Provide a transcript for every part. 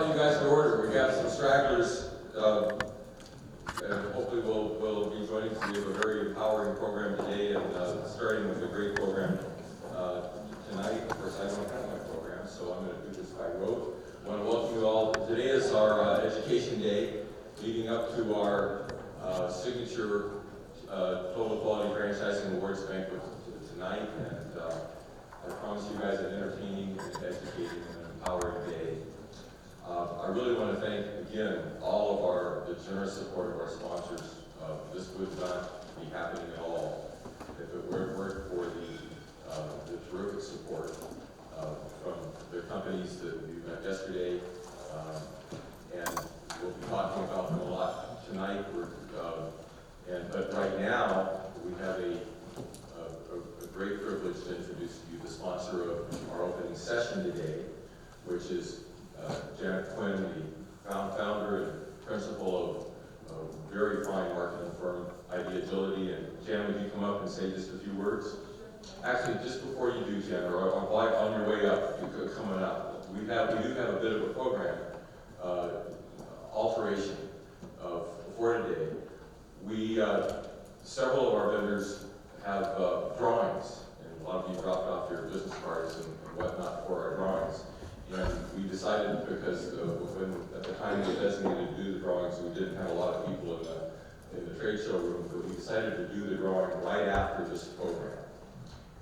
call you guys to order. We got some stragglers, and hopefully we'll be joining us. We have a very empowering program today, and starting with a great program tonight. Of course, I don't have my program, so I'm going to do this by rote. I want to welcome you all. Today is our Education Day, leading up to our signature Total Quality Franchising Awards banquet tonight, and I promise you guys an entertaining, and educating, and empowering day. I really want to thank again all of the generous support of our sponsors. This would not be happening at all if it weren't for the terrific support from the companies that we met yesterday, and we'll be talking about them a lot tonight. But right now we have a great privilege to introduce to you the sponsor of our opening session today, which is Janet Quinn, the founder and principal of a very fine marketing firm, ID Agility. And Jan, would you come up and say just a few words? Actually, just before you do, Jan, or on your way up, coming up, we do have a bit of a program alteration for today. We several of our vendors have drawings, and a lot of you dropped off your business cards and whatnot for our drawings. And we decided, because at the time we were designated to do the drawings, we didn't have a lot of people in the trade show room, but we decided to do the drawing right after this program.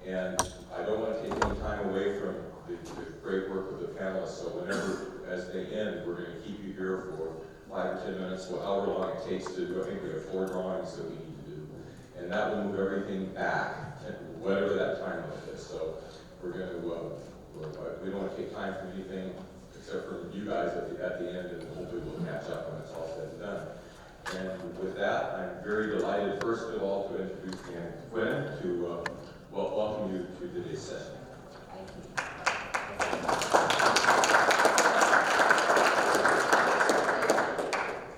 And I don't want to take any time away from the great work of the panelists, so whenever, as they end, we're going to keep you here for 5 or 10 minutes, however long it takes to do. I think we have 4 drawings that we need to do. And that will move everything back, whatever that time limit is. So we're going to, we don't want to take time from anything except for you guys at the end, and hopefully we'll catch up when it's all said and done. And with that, I'm very delighted, first of all, to introduce Jan Quinn to welcome you to today's session. Thank you.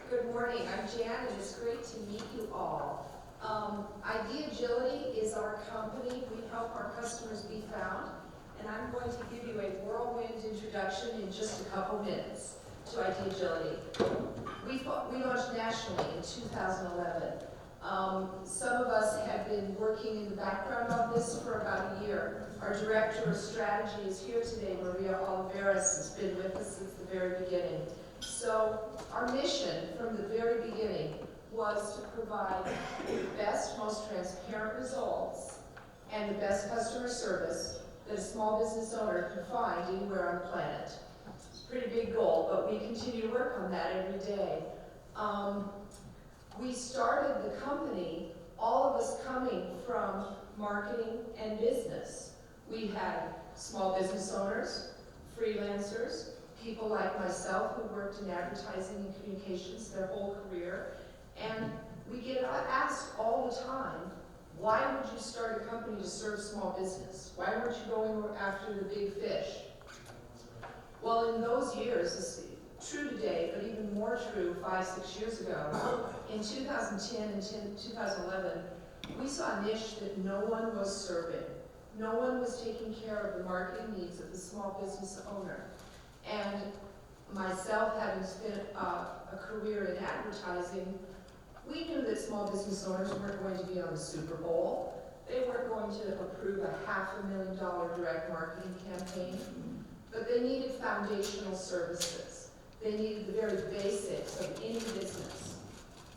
Good morning, I'm Jan, and it's great to meet you all. ID Agility is our company. We help our customers be found, and I'm going to give you a whirlwind introduction in just a couple minutes to ID Agility. We launched nationally in 2011. Some of us have been working in the background on this for about a year. Our Director of Strategy is here today, Maria Oliveras, has been with us since the very beginning. So our mission from the very beginning was to provide the best, most transparent results and the best customer service that a small business owner can find anywhere on the planet. It's a pretty big goal, but we continue to work on that every day. We started the company, all of us coming from marketing and business. We had small business owners, freelancers, people like myself who worked in advertising and communications their whole career. And we get asked all the time, why would you start a company to serve small business? Why weren't you going after the big fish? Well, in those years, it's true today, but even more true 5-6 years ago, in 2010 and 2011, we saw a niche that no one was serving. No one was taking care of the marketing needs of the small business owner. And myself, having spent a career in advertising, we knew that small business owners weren't going to be on the Super Bowl. They weren't going to approve a $500,000 direct marketing campaign, but they needed foundational services. They needed the very basics of any business.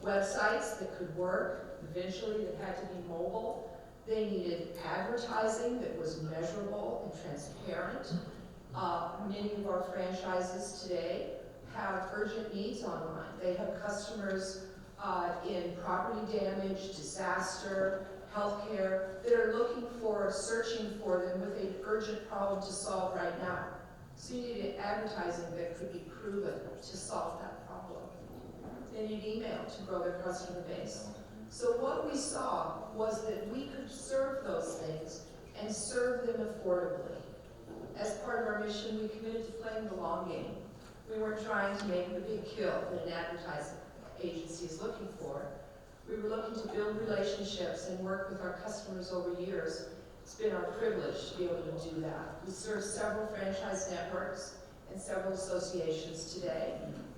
Websites that could work, eventually that had to be mobile. They needed advertising that was measurable and transparent. Many of our franchises today have urgent needs online. They have customers in property damage, disaster, healthcare that are searching for them with an urgent problem to solve right now. So you needed advertising that could be proven to solve that problem. They need email to grow their customer base. So what we saw was that we could serve those things and serve them affordably. As part of our mission, we committed to playing the long game. We weren't trying to make the big kill that an advertising agency is looking for. We were looking to build relationships and work with our customers over years. It's been our privilege to be able to do that. We serve several franchise networks and several associations today.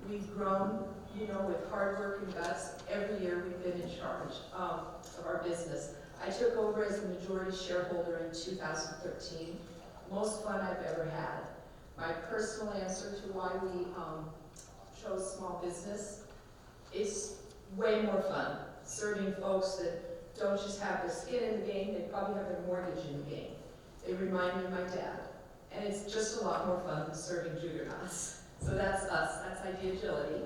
We've grown, you know, with hard work and guts. Every year we've been in charge of our business. I took over as a majority shareholder in 2013. Most fun I've ever had. My personal answer to why we chose small business is way more fun. Serving folks that don't just have their skin in the game, they probably have their mortgage in the game. They remind me of my dad. And it's just a lot more fun than serving juggernauts. So that's us, that's Idea Agility.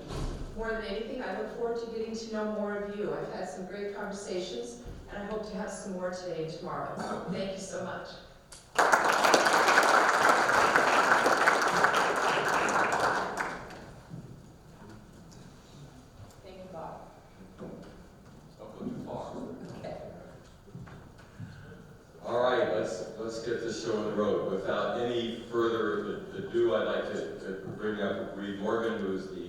More than anything, I look forward to getting to know more of you. I've had some great conversations, and I hope to have some more today and tomorrow. Thank you so much. Thank you, Bob. Don't go too far. All right, let's get this show on the road. Without any further ado, I'd like to bring up Reed Morgan, who is the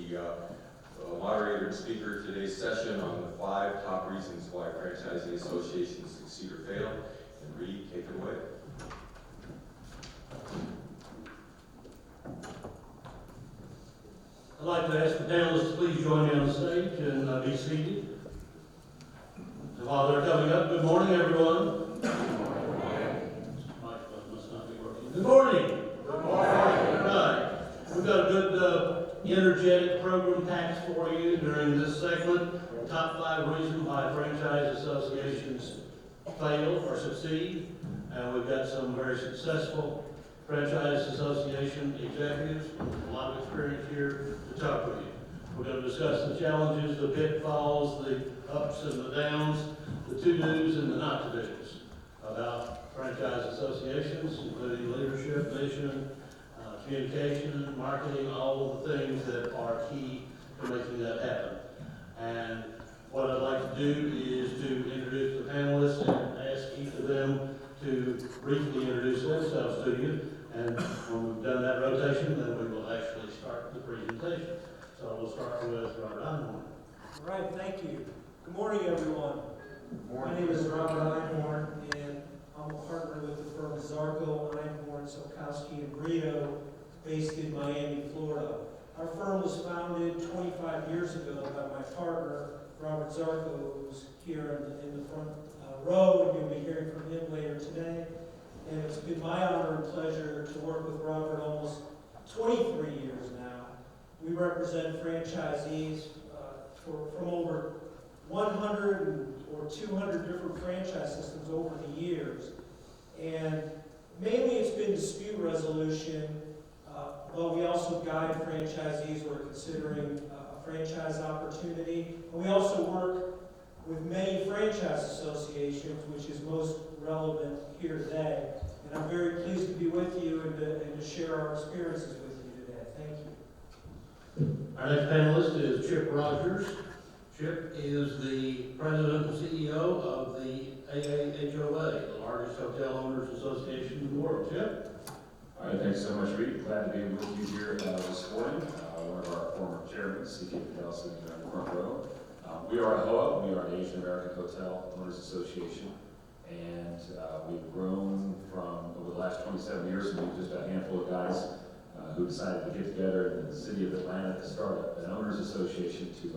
moderator and speaker of today's session on the 5 top reasons why franchisee associations succeed or fail. And Reed, take it away. I'd like to ask the panelists to please join me on the stage and be seated. And while they're coming up, good morning, everyone. Microphone must not be working. Good morning. Good morning. Right. We've got a good, energetic program packed for you during this segment. Top 5 reasons why franchise associations fail or succeed. And we've got some very successful franchise association executives with a lot of experience here to talk with you. We're going to discuss the challenges, the pitfalls, the ups and the downs, the to-dos and the not-to-dos about franchise associations, including leadership, mission, communication, marketing, all of the things that are key to making that happen. And what I'd like to do is to introduce the panelists and ask each of them to briefly introduce themselves to you. And when we've done that rotation, then we will actually start the presentation. So we'll start with Robert Einhorn. All right, thank you. Good morning, everyone. My name is Robert Einhorn, and I'm a partner with the firm Zarco, Einhorn, Sokowski, and Brito, based in Miami, Florida. Our firm was founded 25 years ago by my partner, Robert Zarco, who's here in the front row, and you'll be hearing from him later today. And it's been my honor and pleasure to work with Robert almost 23 years now. We represent franchisees from over 100 or 200 different franchise systems over the years. And mainly it's been dispute resolution, but we also guide franchisees who are considering a franchise opportunity. And we also work with many franchise associations, which is most relevant here today. And I'm very pleased to be with you and to share our experiences with you today. Thank you. Our next panelist is Chip Rogers. Chip is the president and CEO of the AAHOA, the largest hotel owners association in the world. Chip? All right, thanks so much, Reed. Glad to be with you here this morning. One of our former chairmen, C.K. Patel, sitting there in the front row. We are AAHOA. We are the Asian American Hotel Owners Association. And we've grown from, over the last 27 years, from just a handful of guys who decided to get together in the city of Atlanta to start an owners association to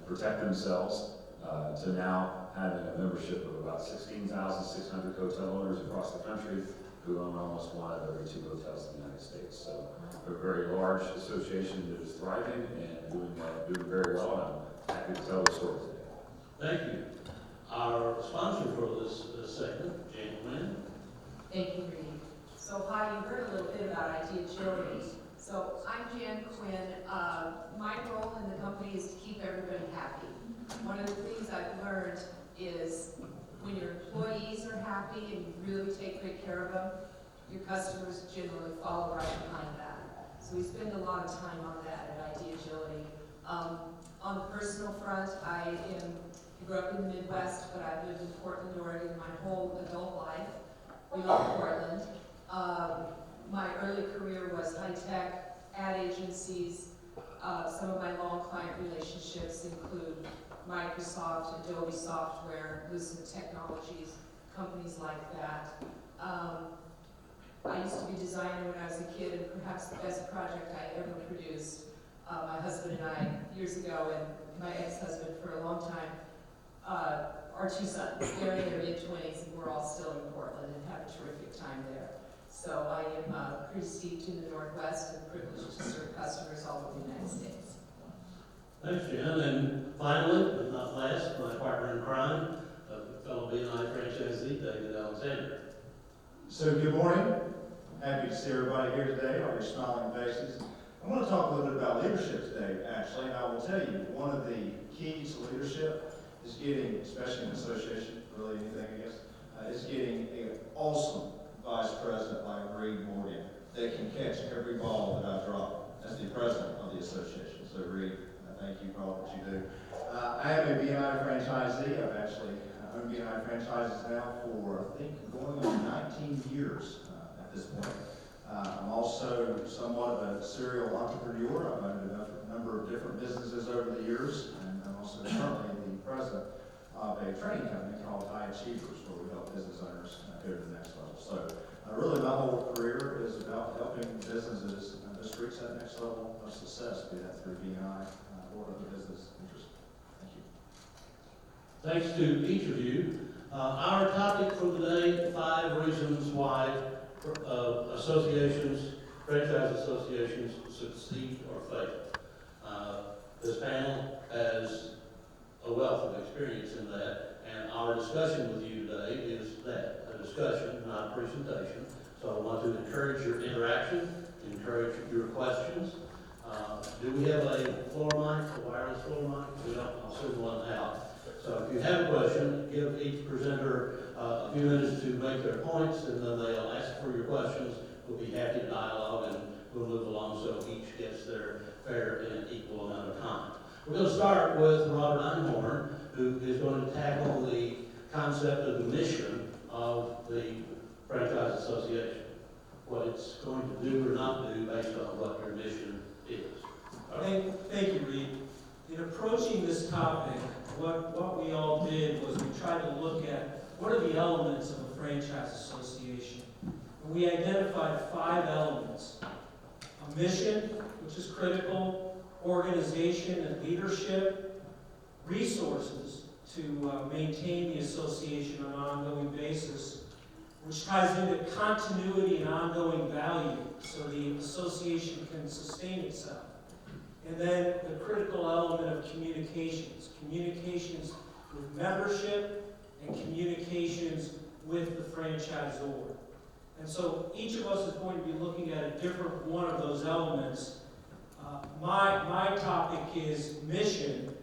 protect themselves, to now having a membership of about 16,600 hotel owners across the country who own almost 1 out of every 2 hotels in the United States. So we're a very large association that is thriving and doing very well, and I'm happy to tell the story today. Thank you. Our sponsor for this segment, Jan Quinn. Thank you, Reed. So hi, you heard a little bit about Idea Agility. So I'm Jan Quinn. My role in the company is to keep everybody happy. One of the things I've learned is when your employees are happy and you really take great care of them, your customers generally follow right behind that. So we spend a lot of time on that at Idea Agility. On the personal front, I grew up in the Midwest, but I've lived in Portland, Oregon my whole adult life. We love Portland. My early career was high-tech, ad agencies. Some of my long client relationships include Microsoft, Adobe Software, Lucent Technologies, companies like that. I used to be designer when I was a kid, and perhaps the best project I ever produced, my husband and I, years ago, and my ex-husband for a long time, our two sons. They're in their mid-20s, and we're all still in Portland and have a terrific time there. So I am pretty steeped in the Northwest and privileged to serve customers all over the United States. Thanks, Jen. And finally, but not last, my partner in crime, fellow B&I franchisee, David Alexander. So good morning. Happy to see everybody here today, all your smiling faces. I want to talk a little bit about leadership today, actually, and I will tell you, one of the keys to leadership is getting, especially in association, really anything, I guess, is getting an awesome vice president like Reed Morgan that can catch every ball that I drop as the president of the association. So Reed, thank you for all that you do. I am a B&I franchisee. I've actually owned B&I franchises now for, I think, going on 19 years at this point. I'm also somewhat of a serial entrepreneur. I've owned a number of different businesses over the years, and I'm also currently the president of a training company called High Achievers, where we help business owners go to the next level. So really my whole career is about helping businesses just reach that next level of success, be that through B&I or other business interests. Thank you. Thanks to each of you. Our topic for today, 5 reasons why franchise associations succeed or fail. This panel has a wealth of experience in that, and our discussion with you today is that, a discussion, not a presentation. So I want to encourage your interaction, encourage your questions. Do we have a floor mic, a wireless floor mic? We don't, I'll send one out. So if you have a question, give each presenter a few minutes to make their points, and then they'll ask for your questions. We'll be happy to dialogue, and we'll move along so each gets their fair and equal amount of time. We're going to start with Robert Einhorn, who is going to tackle the concept of the mission of the Franchise Association, what it's going to do or not do based on what your mission is. Thank you, Reed. In approaching this topic, what we all did was we tried to look at what are the elements of a franchise association. And we identified 5 elements. A mission, which is critical, organization and leadership, resources to maintain the association on an ongoing basis, which ties into continuity and ongoing value so the association can sustain itself. And then the critical element of communications. Communications with membership and communications with the franchisor. And so each of us is going to be looking at a different one of those elements. My topic is mission.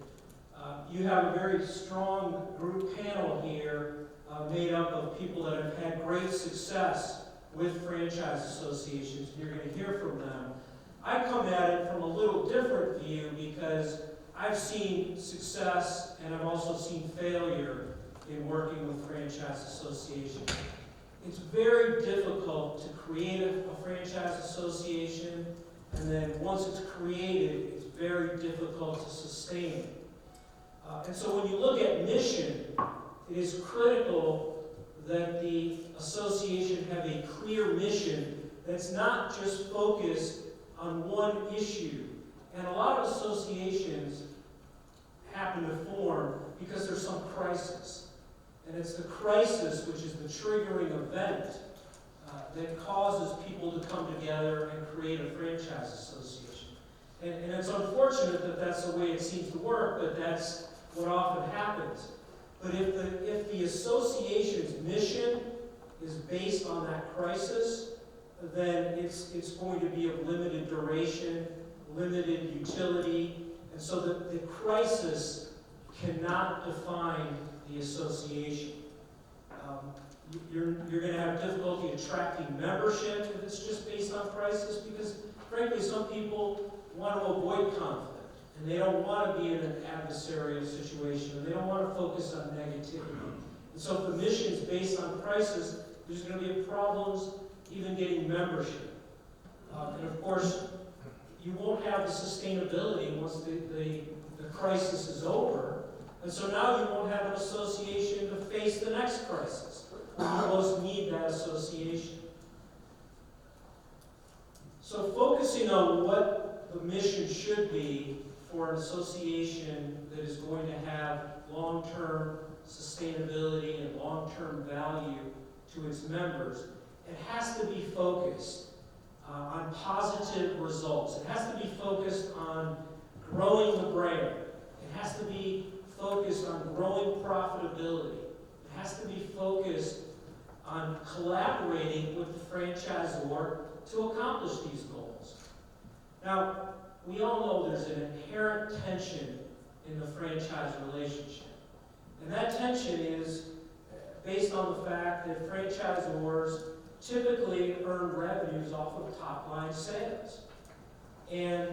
You have a very strong group panel here made up of people that have had great success with franchise associations. You're going to hear from them. I come at it from a little different view because I've seen success and I've also seen failure in working with franchise associations. It's very difficult to create a franchise association, and then once it's created, it's very difficult to sustain it. And so when you look at mission, it is critical that the association have a clear mission that's not just focused on one issue. And a lot of associations happen to form because there's some crisis. And it's the crisis which is the triggering event that causes people to come together and create a franchise association. And it's unfortunate that that's the way it seems to work, but that's what often happens. But if the association's mission is based on that crisis, then it's going to be of limited duration, limited utility, and so the crisis cannot define the association. You're going to have difficulty attracting membership if it's just based on crisis, because frankly some people want to avoid conflict, and they don't want to be in an adversarial situation, and they don't want to focus on negativity. And so if the mission is based on crisis, there's going to be problems even getting membership. And of course, you won't have the sustainability once the crisis is over. And so now you won't have an association to face the next crisis. You most need that association. So focusing on what the mission should be for an association that is going to have long-term sustainability and long-term value to its members, it has to be focused on positive results. It has to be focused on growing the brand. It has to be focused on growing profitability. It has to be focused on collaborating with the franchisor to accomplish these goals. Now, we all know there's an inherent tension in the franchise relationship. And that tension is based on the fact that franchisors typically earn revenues off of top-line sales. And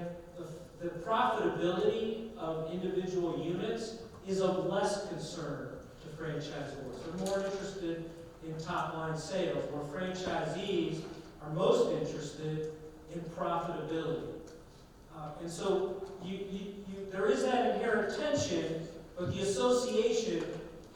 the profitability of individual units is of less concern to franchisors. They're more interested in top-line sales, where franchisees are most interested in profitability. And so there is that inherent tension, but the association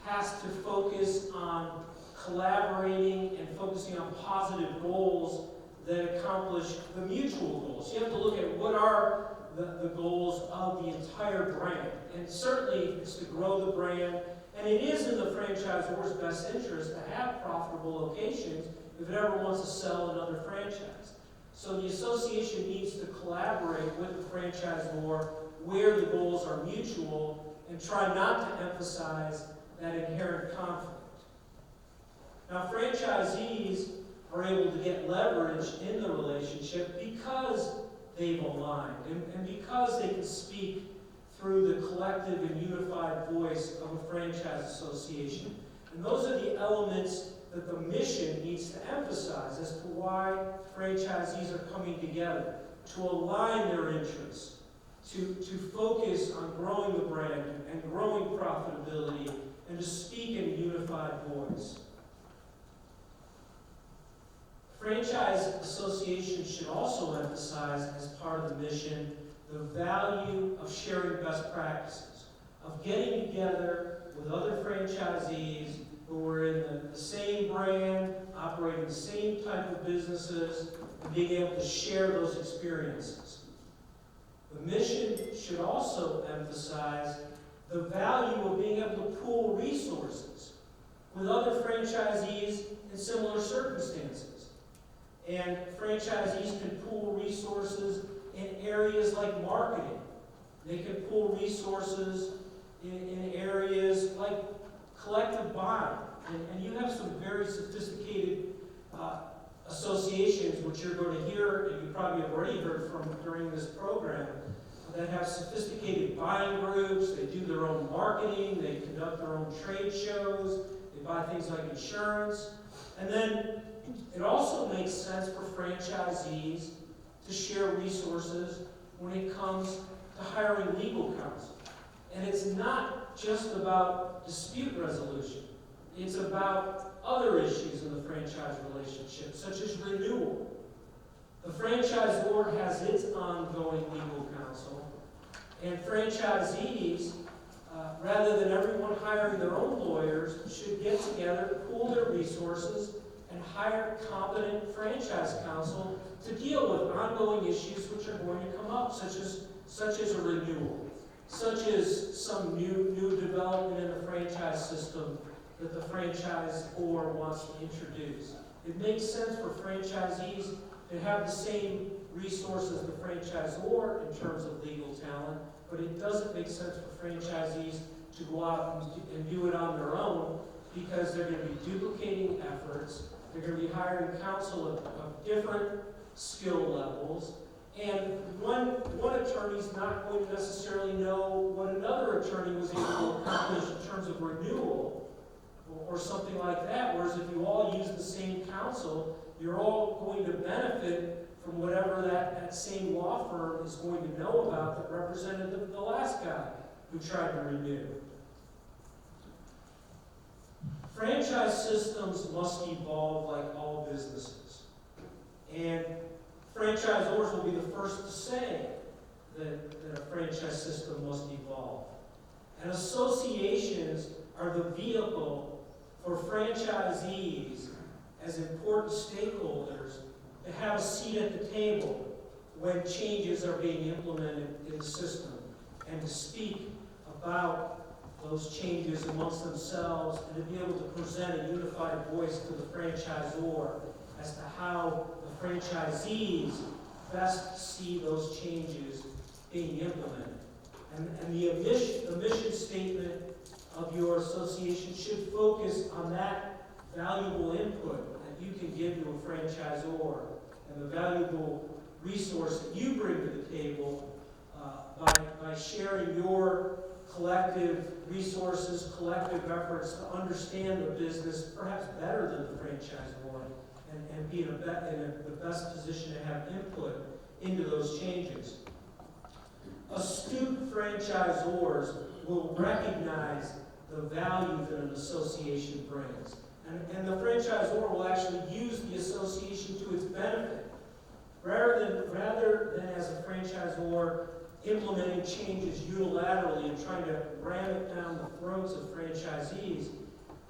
has to focus on collaborating and focusing on positive goals that accomplish the mutual goals. You have to look at what are the goals of the entire brand. And certainly it's to grow the brand, and it is in the franchisor's best interest to have profitable locations if it ever wants to sell another franchise. So the association needs to collaborate with the franchisor where the goals are mutual and try not to emphasize that inherent conflict. Now, franchisees are able to get leverage in the relationship because they've aligned and because they can speak through the collective and unified voice of a franchise association. And those are the elements that the mission needs to emphasize as to why franchisees are coming together, to align their interests, to focus on growing the brand and growing profitability, and to speak in a unified voice. Franchise associations should also emphasize, as part of the mission, the value of sharing best practices, of getting together with other franchisees who are in the same brand, operating the same type of businesses, and being able to share those experiences. The mission should also emphasize the value of being able to pool resources with other franchisees in similar circumstances. And franchisees can pool resources in areas like marketing. They can pool resources in areas like collective buying. And you have some very sophisticated associations, which you're going to hear, and you probably have already heard from during this program, that have sophisticated buying groups. They do their own marketing. They conduct their own trade shows. They buy things like insurance. And then it also makes sense for franchisees to share resources when it comes to hiring legal counsel. And it's not just about dispute resolution. It's about other issues in the franchise relationship, such as renewal. The franchisor has its ongoing legal counsel, and franchisees, rather than everyone hiring their own lawyers, should get together, pool their resources, and hire competent franchise counsel to deal with ongoing issues which are going to come up, such as a renewal, such as some new development in the franchise system that the franchisor wants to introduce. It makes sense for franchisees to have the same resources as the franchisor in terms of legal talent, but it doesn't make sense for franchisees to go out and do it on their own, because they're going to be duplicating efforts. They're going to be hiring counsel of different skill levels, and one attorney's not going to necessarily know what another attorney was able to accomplish in terms of renewal or something like that, whereas if you all use the same counsel, you're all going to benefit from whatever that same law firm is going to know about that represented the last guy who tried to renew. Franchise systems must evolve like all businesses. And franchisors will be the first to say that a franchise system must evolve. And associations are the vehicle for franchisees as important stakeholders to have a seat at the table when changes are being implemented in the system, and to speak about those changes amongst themselves, and to be able to present a unified voice to the franchisor as to how the franchisees best see those changes being implemented. And the mission statement of your association should focus on that valuable input that you can give to a franchisor, and the valuable resource that you bring to the table by sharing your collective resources, collective efforts to understand the business perhaps better than the franchisor, and be in the best position to have input into those changes. Astute franchisors will recognize the value that an association brings. And the franchisor will actually use the association to its benefit. Rather than as a franchisor implementing changes unilaterally and trying to ram it down the throats of franchisees,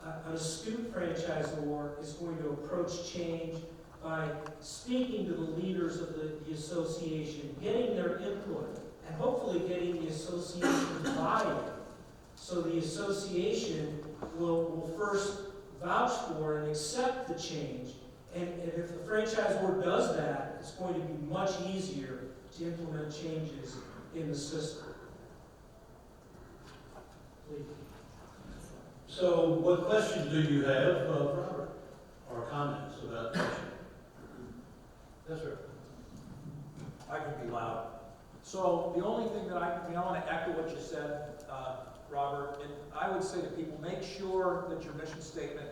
an astute franchisor is going to approach change by speaking to the leaders of the association, getting their input, and hopefully getting the association's buy-in. So the association will first vouch for and accept the change. And if the franchisor does that, it's going to be much easier to implement changes in the system. Please. So what questions do you have, Robert, or comments about this? Yes, sir. I can be loud. So the only thing that I want to echo what you said, Robert, and I would say to people, make sure that your mission statement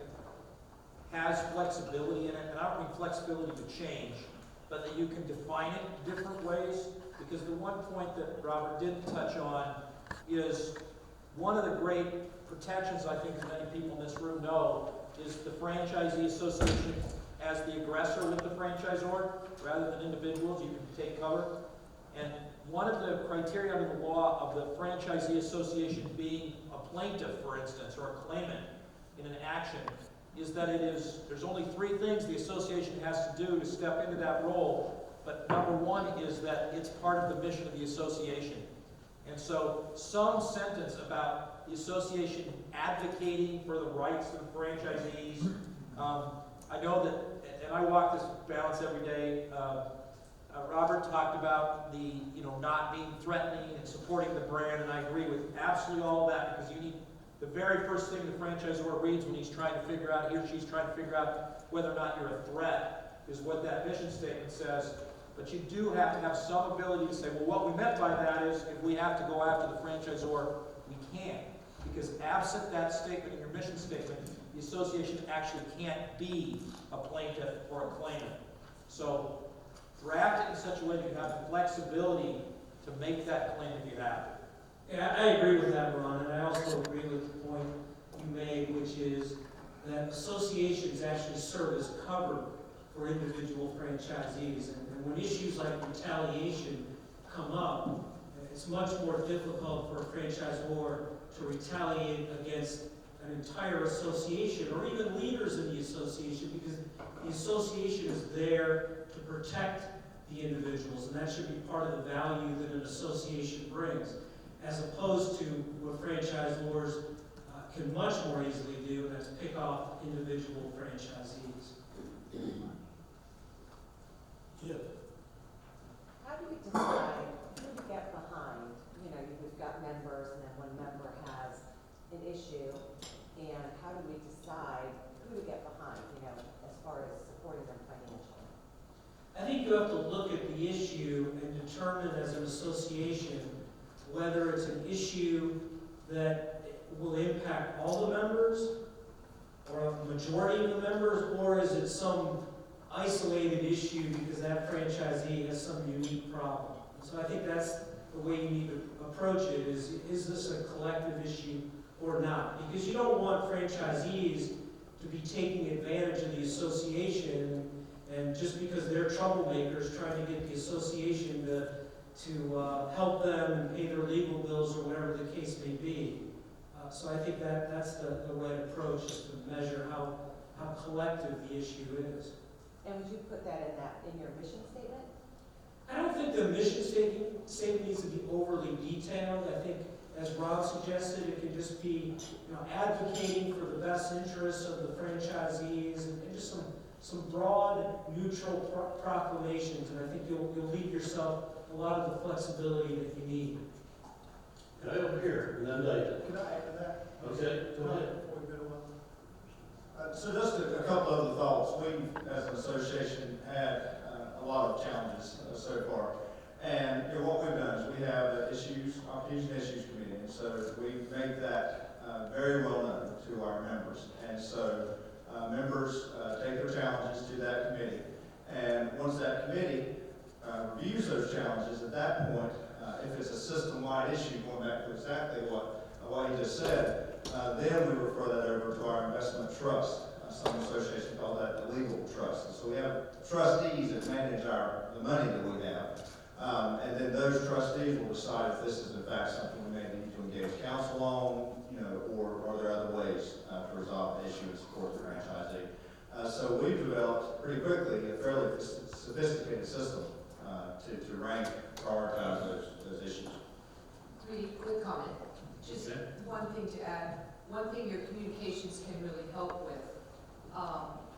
has flexibility in it, and I don't mean flexibility to change, but that you can define it different ways, because the one point that Robert didn't touch on is one of the great protections, I think, as many people in this room know, is the franchisee association as the aggressor with the franchisor, rather than individuals. You can take cover. And one of the criteria under the law of the franchisee association being a plaintiff, for instance, or a claimant in an action, is that there's only 3 things the association has to do to step into that role. But number 1 is that it's part of the mission of the association. And so some sentence about the association advocating for the rights of the franchisees. I know that, and I walk this balance every day. Robert talked about the, not being threatening and supporting the brand, and I agree with absolutely all of that, because you need the very first thing the franchisor reads when he's trying to figure out, he or she's trying to figure out whether or not you're a threat, is what that mission statement says. But you do have to have some ability to say, well, what we meant by that is if we have to go after the franchisor, we can. Because absent that statement in your mission statement, the association actually can't be a plaintiff or a claimant. So draft it in such a way that you have the flexibility to make that claim if you have it. Yeah, I agree with that, Ron, and I also agree with the point you made, which is that associations actually serve as cover for individual franchisees. And when issues like retaliation come up, it's much more difficult for a franchisor to retaliate against an entire association or even leaders in the association, because the association is there to protect the individuals, and that should be part of the value that an association brings, as opposed to what franchisors can much more easily do, and that's pick off individual franchisees. Yeah. How do we decide who to get behind? We've got members, and then one member has an issue, and how do we decide who to get behind, as far as supporting them financially? I think you have to look at the issue and determine as an association whether it's an issue that will impact all the members or a majority of the members, or is it some isolated issue because that franchisee has some unique problem. So I think that's the way you need to approach it, is this a collective issue or not? Because you don't want franchisees to be taking advantage of the association, and just because they're troublemakers trying to get the association to help them and pay their legal bills or whatever the case may be. So I think that's the right approach, is to measure how collective the issue is. And would you put that in your mission statement? I don't think the mission statement needs to be overly detailed. I think, as Rob suggested, it can just be, advocating for the best interests of the franchisees and just some broad, neutral proclamations. And I think you'll leave yourself a lot of the flexibility that you need. Okay, over here, and then David. Can I add to that? Okay, go ahead. So just a couple other thoughts. We, as an association, had a lot of challenges so far. And what we've done is we have Opportunities and Issues Committee, and so we make that very well known to our members. And so members take their challenges to that committee. And once that committee reviews those challenges, at that point, if it's a system-wide issue, going back to exactly what you just said, then we refer that over to our investment trust. Some associations call that the legal trust. And so we have trustees that manage the money that we have. And then those trustees will decide if this is in fact something we may need to engage counsel on, or are there other ways to resolve the issue and support the franchisee. So we've developed pretty quickly a fairly sophisticated system to rank, prioritize those issues. Three quick comment. Just one thing to add. One thing your communications can really help with.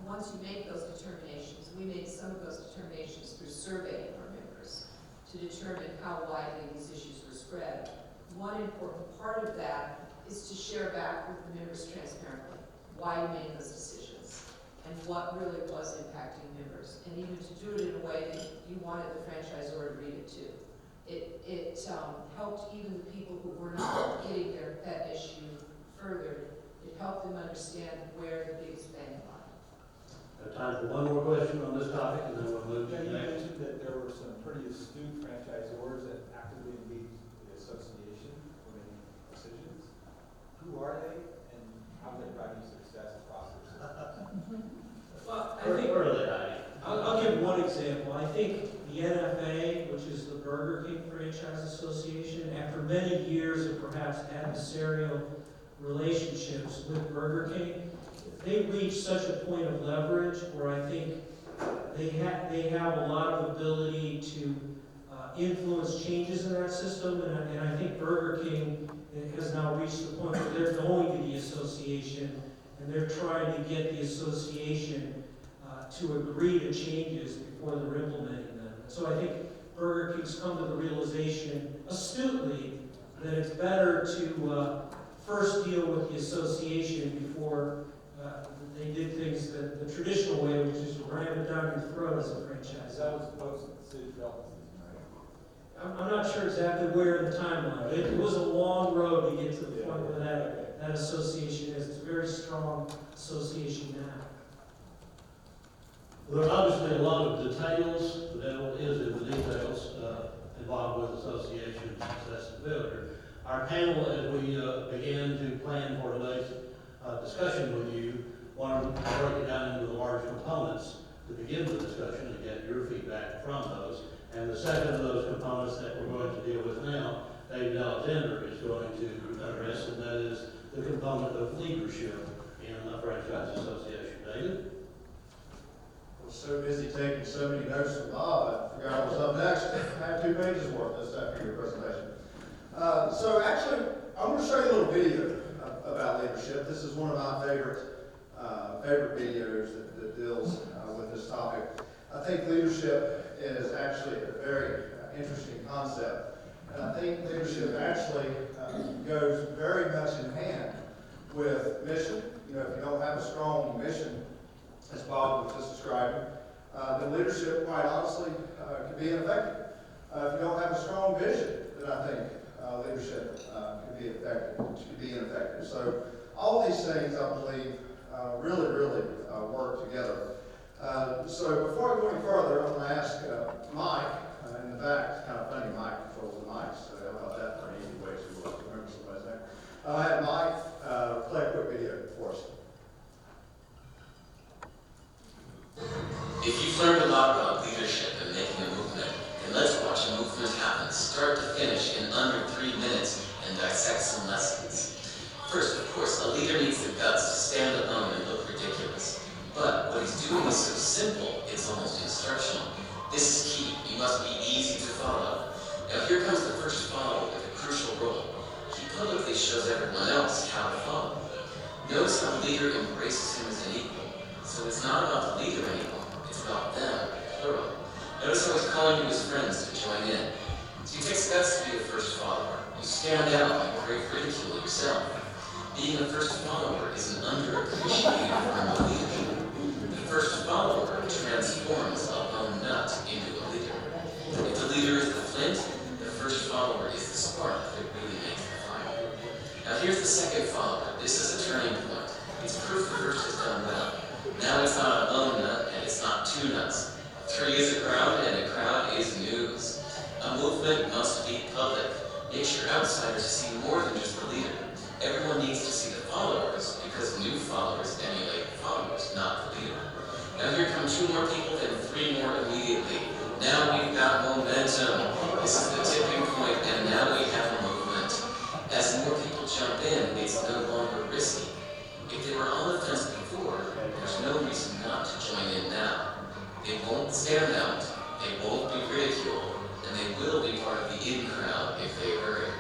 Once you make those determinations, we made some of those determinations through surveying our members to determine how widely these issues were spread. One important part of that is to share back with the members transparently why you made those decisions and what really was impacting members, and even to do it in a way that you wanted the franchisor to read it too. It helped even the people who were not getting that issue further. It helped them understand where the biggest bang lie. Got time for one more question on this topic, and then we'll move to You the next. mentioned that there were some pretty astute franchisors that actively engaged the association when making decisions. Who are they, and how are they driving success across the system? Well, I Where think are they hiding? I'll give one example. I think the NFA, which is the Burger King Franchise Association, after many years of perhaps adversarial relationships with Burger King, they reached such a point of leverage where I think they have a lot of ability to influence changes in that system, and I think Burger King has now reached the point where they're going to the association and they're trying to get the association to agree to changes before they're implementing them. So I think Burger King's come to the realization astutely that it's better to first deal with the association before they did things the traditional way, which is ram it down your throat as a franchise. That was post city development season, right? I'm not sure exactly where in the timeline, but it was a long road to get to the point where that association is. It's a very strong association now. There are obviously a lot of details, the devil is in the details, involved with association success and failure. Our panel, as we began to plan for today's discussion with you, wanted to break it down into the large components to begin the discussion and get your feedback from those. And the second of those components that we're going to deal with now, David Alexander is going to address, and that is the component of leadership in a franchise association. David? I was so busy taking so many notes from Bob, I forgot what was up next. I have 2 pages worth just after your presentation. So actually, I'm going to show you a little video about leadership. This is one of my favorite videos that deals with this topic. I think leadership is actually a very interesting concept. And I think leadership actually goes very much in hand with mission. If you don't have a strong mission, as Bob was just describing, then leadership, quite honestly, can be ineffective. If you don't have a strong vision, then I think leadership can be ineffective. So all these things, I believe, really work together. So before I go any further, I'm going to ask Mike in the back. It's kind of funny, Mike controls the mic, so how about that for an easy way to remember somebody's name. I'll have Mike play a quick video for us. If you've learned a lot about leadership and making a movement, then let's watch a movement happen, start to finish, in under 3 minutes, and dissect some lessons. First, of course, a leader needs the guts to stand alone and look ridiculous. But what he's doing is so simple, it's almost instructional. This is key. You must be easy to follow. Now here comes the first follower with a crucial role. He publicly shows everyone else how to follow. Notice how the leader embraces him as an equal. So it's not about the leader anymore. It's about them, plural. Notice how he's calling to his friends to join in. So it takes guts to be the first follower. You stand out and create ridicule yourself. Being a first follower is an underappreciated form of leadership. The first follower transforms a lone nut into a leader. If the leader is the flint, the first follower is the spark that really makes the fire. Now here's the second follower. This is a turning point. It's proof the first has done well. Now it's not a lone nut and it's not two nuts. 3 is a crowd and a crowd is news. A movement must be public. Make sure outsiders see more than just the leader. Everyone needs to see the followers because new followers emulate followers, not the leader. Now here come 2 more people and 3 more immediately. Now we've got momentum. This is the tipping point and now we have a movement. As more people jump in, it's no longer risky. If they were on the fence before, there's no reason not to join in now. They won't stand out, they won't be ridiculed, and they will be part of the in crowd if they hurry.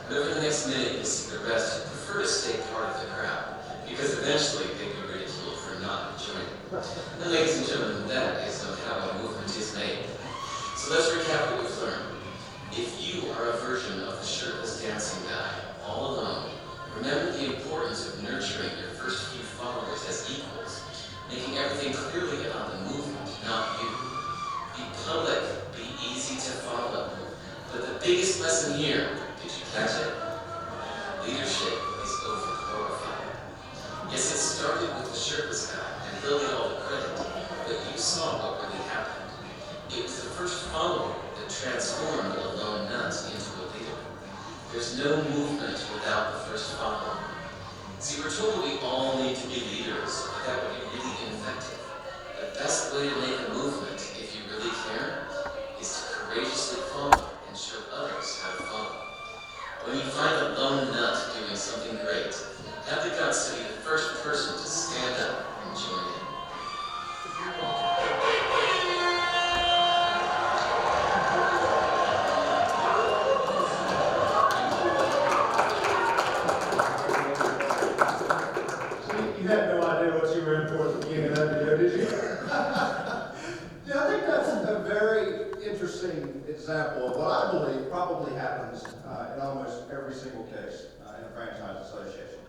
But over the next minute, you'll see the rest who prefer to stay part of the crowd, because eventually they'll be ridiculed for not joining. And ladies and gentlemen, that is how a movement is made. So let's recap what we've learned. If you are a version of the shirtless dancing guy, all alone, remember the importance of nurturing your first few followers as equals, making everything clearly about the movement, not you. Be public, be easy to follow. But the biggest lesson here, did you catch it? Leadership is over-glorified. Yes, it started with the shirtless guy, and he'll get all the credit, but you saw what really happened. It was the first follower that transformed a lone nut into a leader. There's no movement without the first follower. See, we're told we all need to be leaders, but that would be really ineffective. The best way to make a movement, if you really care, is to courageously follow and show others how to follow. When you find a lone nut doing something great, have the guts to be the first person to stand up and join in. You had no idea what you were in for at the beginning of that video, did you? Yeah, I think that's a very interesting example of what I believe probably happens in almost every single case in a franchise association.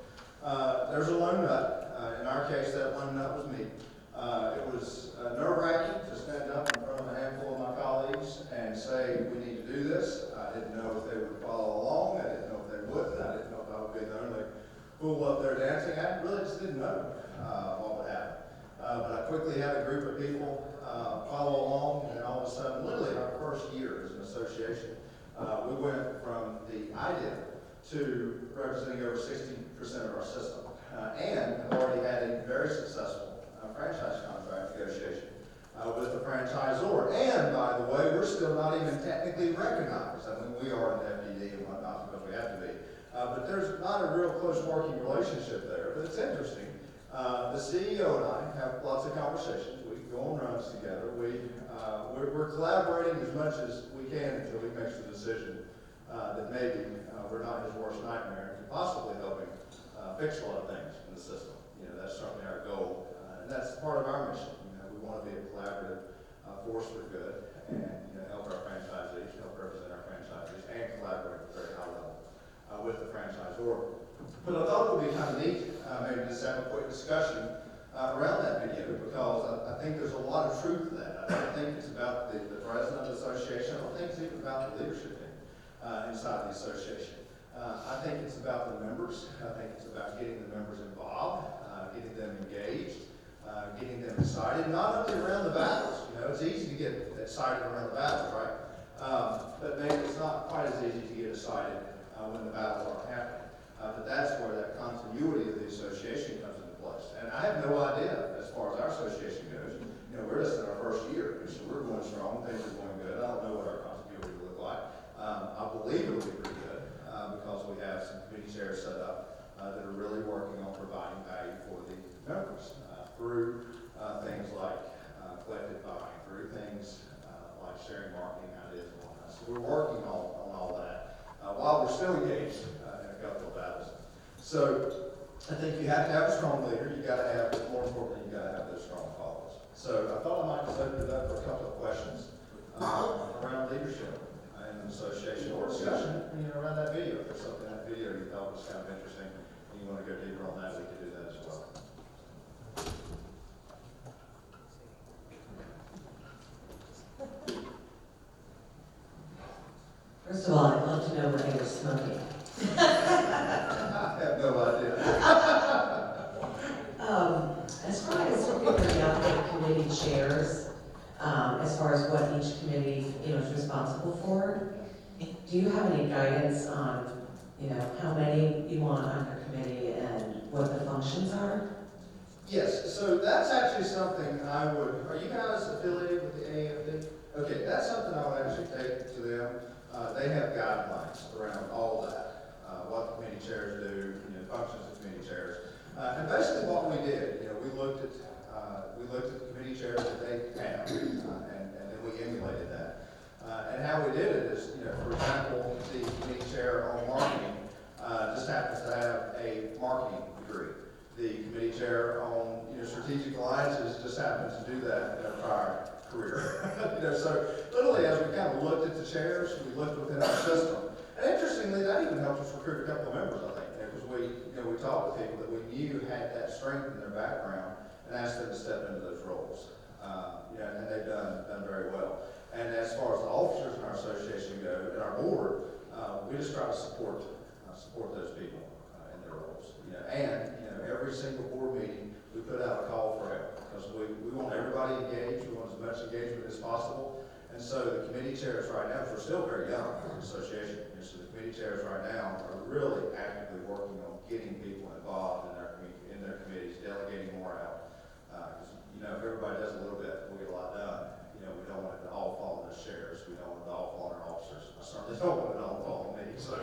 There's a lone nut. In our case, that lone nut was me. It was nerve-wracking to stand up in front of a handful of my colleagues and say, we need to do this. I didn't know if they would follow along. I didn't know if they wouldn't. I didn't know if I would be the only fool up there dancing. I really just didn't know what would happen. But I quickly had a group of people follow along, and all of a sudden, literally in our first year as an association, we went from the idea to representing over 60% of our system, and have already had a very successful franchise contract negotiation with the franchisor. And by the way, we're still not even technically recognized. I mean, we are an FDD and whatnot because we have to be. But there's not a real close working relationship there. But it's interesting. The CEO and I have lots of conversations. We go on runs together. We're collaborating as much as we can until he makes the decision that maybe we're not his worst nightmare and could possibly help him fix a lot of things in the system. You know, that's certainly our goal. And that's part of our mission. You know, we want to be a collaborative force for good and help our franchisees, help represent our franchisees, and collaborate at a very high level with the franchisor. But I thought it would be kind of neat, maybe just have a quick discussion around that video, because I think there's a lot of truth to that. I don't think it's about the president of the association. I don't think it's even about the leadership team inside the association. I think it's about the members. I think it's about getting the members involved, getting them engaged, getting them excited, not only around the battles. You know, it's easy to get excited around the battles, right? But maybe it's not quite as easy to get excited when the battles aren't happening. But that's where that continuity of the association comes into place. And I have no idea, as far as our association goes, you know, we're just in our first year, so we're going strong, things are going good. I don't know what our continuity will look like. I believe it will be pretty good because we have some committee chairs set up that are really working on providing value for the members through things like collective buying, through things like sharing marketing ideas and all that. So we're working on all that, while we're still engaged in a couple of battles. So I think you have to have a strong leader, you gotta have, more importantly, you gotta have those strong followers. So I thought I might just open it up for a couple of questions around leadership in an association, or discussion, around that video. If there's something in that video you thought was kind of interesting, and you want to go deeper on that, we can do that as well. First of all, I'd love to know what they were smoking. I have no idea. As far as figuring out the committee chairs, as far as what each committee, is responsible for, do you have any guidance on, how many you want on your committee and what the functions are? Yes, so that's actually something I would, are you guys affiliated with the AAFD? Okay, that's something I would actually take to them. They have guidelines around all that, what the committee chairs do, functions of committee chairs. And basically what we did, we looked at the committee chairs that they have, and then we emulated that. And how we did it is, for example, the committee chair on marketing just happens to have a marketing degree. The committee chair on strategic alliances just happens to do that in their prior career. So literally, as we kind of looked at the chairs, we looked within our system. And interestingly, that even helped us recruit a couple of members, I think, because we talked with people that we knew had that strength in their background and asked them to step into those roles. And they've done very well. And as far as the officers in our association go, and our board, we just try to support those people in their roles. Every single board meeting, we put out a call for help because we want everybody engaged. We want as much engagement as possible. And so the committee chairs right now, because we're still very young as an association, so the committee chairs right now are really actively working on getting people involved in their committees, delegating more out. Because if everybody does a little bit, we'll get a lot done. We don't want it to all fall in the chairs. We don't want it to all fall on our officers. I certainly don't want it to all fall on me. So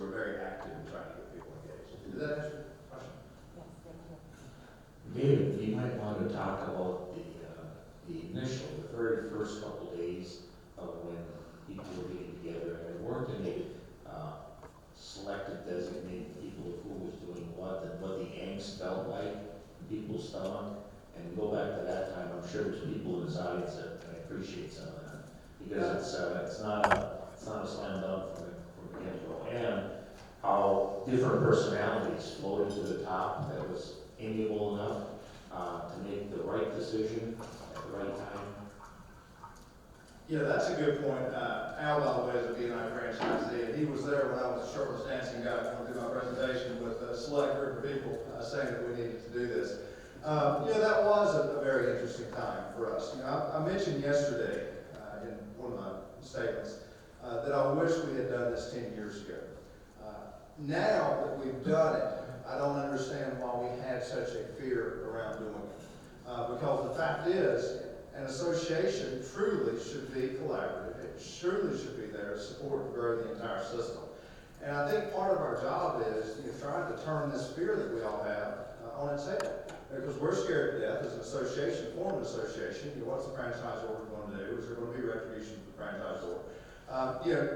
we're very active in trying to get people engaged. Did that answer your question? Yes, thank you. David, you might want to talk about the very first couple days of when people were getting together, and there weren't any selected designated people of who was doing what, and what the angst felt like in people's stomach. And go back to that time, I'm sure there's people in this audience that can appreciate some of that, because it's not a slam dunk from the get-go. And how different personalities floated to the top that was amiable enough to make the right decision at the right time. Yeah, that's a good point. Al, by the way, is a B&I franchisee, and he was there when I was a shirtless dancing guy going to do my presentation with a select group of people saying that we needed to do this. That was a very interesting time for us. I mentioned yesterday in one of my statements that I wish we had done this 10 years ago. Now that we've done it, I don't understand why we had such a fear around doing it. Because the fact is, an association truly should be collaborative. It truly should be there to support and grow the entire system. And I think part of our job is trying to turn this fear that we all have on its head. Because we're scared to death as an association, form an association. What's the franchise order going to do? Is there going to be retribution for the franchise order?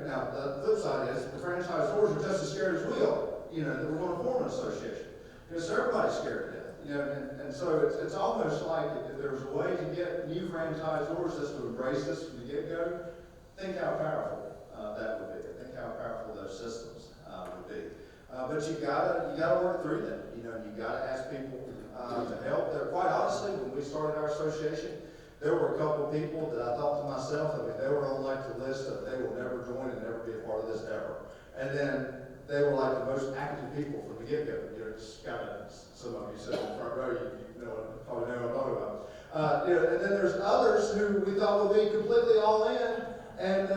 Now the flip side is the franchisors are just as scared as we are. That we're going to form an association. So everybody's scared to death. And so it's almost like if there's a way to get new franchisors just to embrace this from the get-go, think how powerful that would be. Think how powerful those systems would be. But you gotta work through them. You gotta ask people to help. Quite honestly, when we started our association, there were a couple of people that I thought to myself, they were on like the list of they will never join and never be a part of this ever. And then they were like the most active people from the get-go. Just kind of, some of you sit in the front row, you probably know what I'm talking about. And then there's others who we thought would be completely all in, and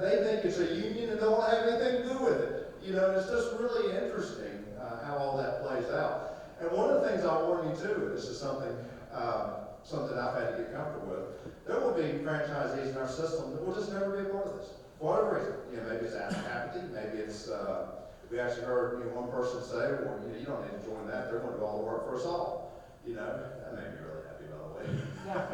they think it's a union and don't want to have anything to do with it. It's just really interesting how all that plays out. And one of the things I'll warn you too, and this is something I've had to get comfortable with, there will be franchisees in our system that will just never be a part of this. For whatever reason. Maybe it's apathy, maybe it's, we actually heard one person say, well, you don't need to join that, they're going to do all the work for us all. That made me really happy, by the way. Yeah.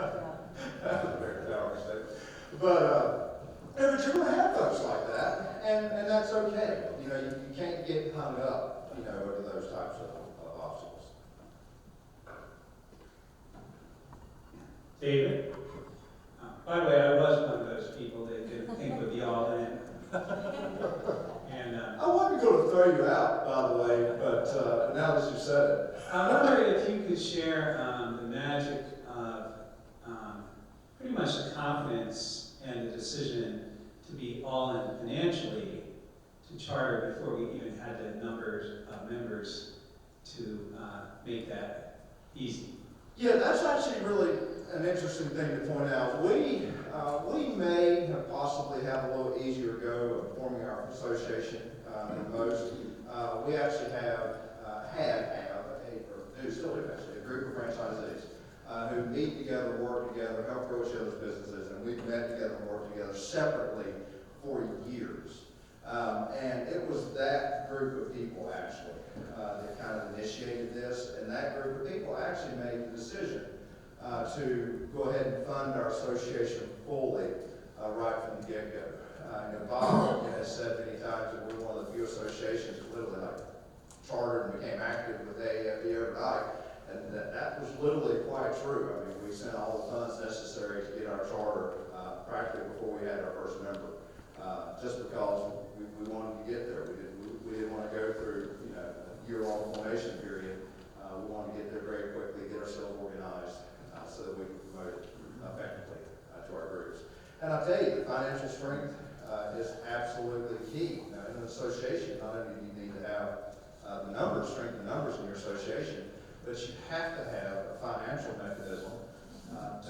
That was a very powerful statement. But you're gonna have folks like that, and that's okay. You know, you can't get hung up, you know, over those types of obstacles. David? By the way, I was one of those people that didn't think would be all in. And I wasn't going to throw you out, by the way, but now that you said it. I wonder if you could share the magic of pretty much the confidence and the decision to be all in financially to charter before we even had the numbers of members to make that easy. Yeah, that's actually really an interesting thing to point out. We may have possibly had a little easier go of forming our association than most. We actually still do actually, a group of franchisees who meet together, work together, help grow each other's businesses, and we've met together and worked together separately for years. And it was that group of people actually that kind of initiated this, and that group of people actually made the decision to go ahead and fund our association fully right from the get-go. Bob has said many times that we're one of the few associations that literally chartered and became active with AAFD overnight, and that was literally quite true. I mean, we sent all the funds necessary to get our charter practically before we had our first member, just because we wanted to get there. We didn't want to go through a year-long formation period. We wanted to get there very quickly, get ourselves organized, so that we can promote it effectively to our groups. And I'll tell you, the financial strength is absolutely key. Now, in an association, not only do you need to have the numbers, strength the numbers in your association, but you have to have a financial mechanism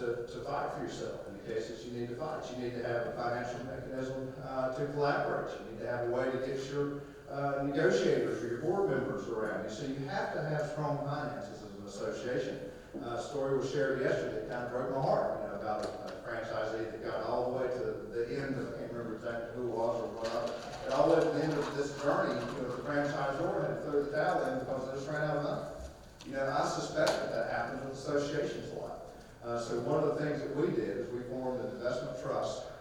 to fight for yourself in the cases you need to fight. You need to have a financial mechanism to collaborate. You need to have a way to get your negotiators or your board members around you. So you have to have strong finances as an association. A story was shared yesterday that kind of broke my heart, about a franchisee that got all the way to the end of, I can't remember exactly who it was or what, and all the way to the end of this journey, the franchisor had to throw the towel in because they just ran out of money. I suspect that happens with associations a lot. So one of the things that we did is we formed an investment trust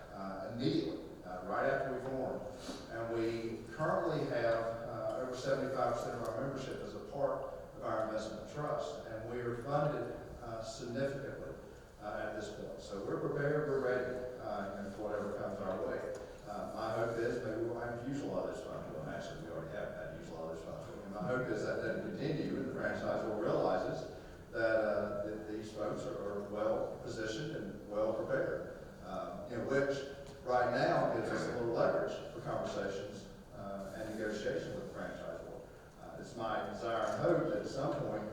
immediately, right after we formed, and we currently have over 75% of our membership as a part of our investment trust, and we are funded significantly at this point. So we're prepared, we're ready, and for whatever comes our way. My hope is maybe we won't have to use a lot of this fund. Well, actually, we already have had to use a lot of this fund. And my hope is that that continue, and the franchisor realizes that these folks are well positioned and well prepared, which right now gives us a little leverage for conversations and negotiation with the franchisor. It's my desire and hope that at some point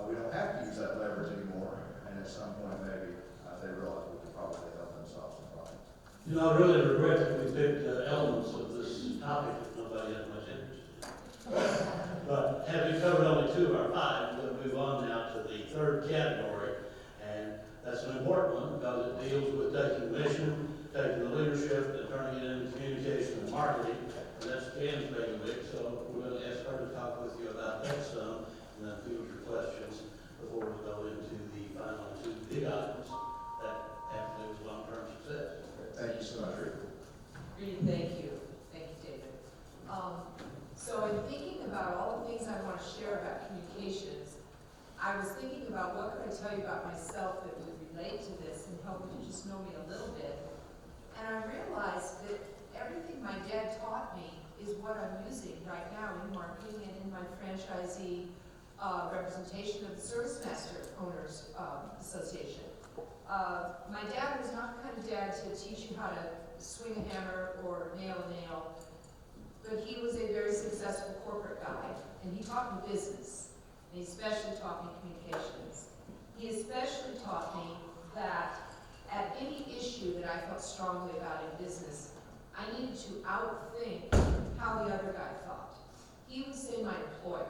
we don't have to use that leverage anymore, and at some point maybe they realize we can probably help them solve some problems. I really regret that we picked elements of this topic that nobody has much interest in. But having covered only 2 of our 5, we'll move on now to the third category, and that's an important one because it deals with taking the mission, taking the leadership, and turning it into communication and marketing, and that's Jan's bailiwick. So we're going to ask her to talk with you about that some, and then field your questions before we go into the final 2 big items that have to do with long-term success. Thank you so much, Rick. Thank you. Thank you, David. So in thinking about all the things I want to share about communications, I was thinking about what could I tell you about myself that would relate to this and help you to just know me a little bit. And I realized that everything my dad taught me is what I'm using right now in marketing and in my franchisee representation of the Service Master Owners Association. My dad was not the kind of dad to teach you how to swing a hammer or nail a nail, but he was a very successful corporate guy, and he taught me business, and he especially taught me communications. He especially taught me that at any issue that I felt strongly about in business, I needed to outthink how the other guy thought. He would say my employer,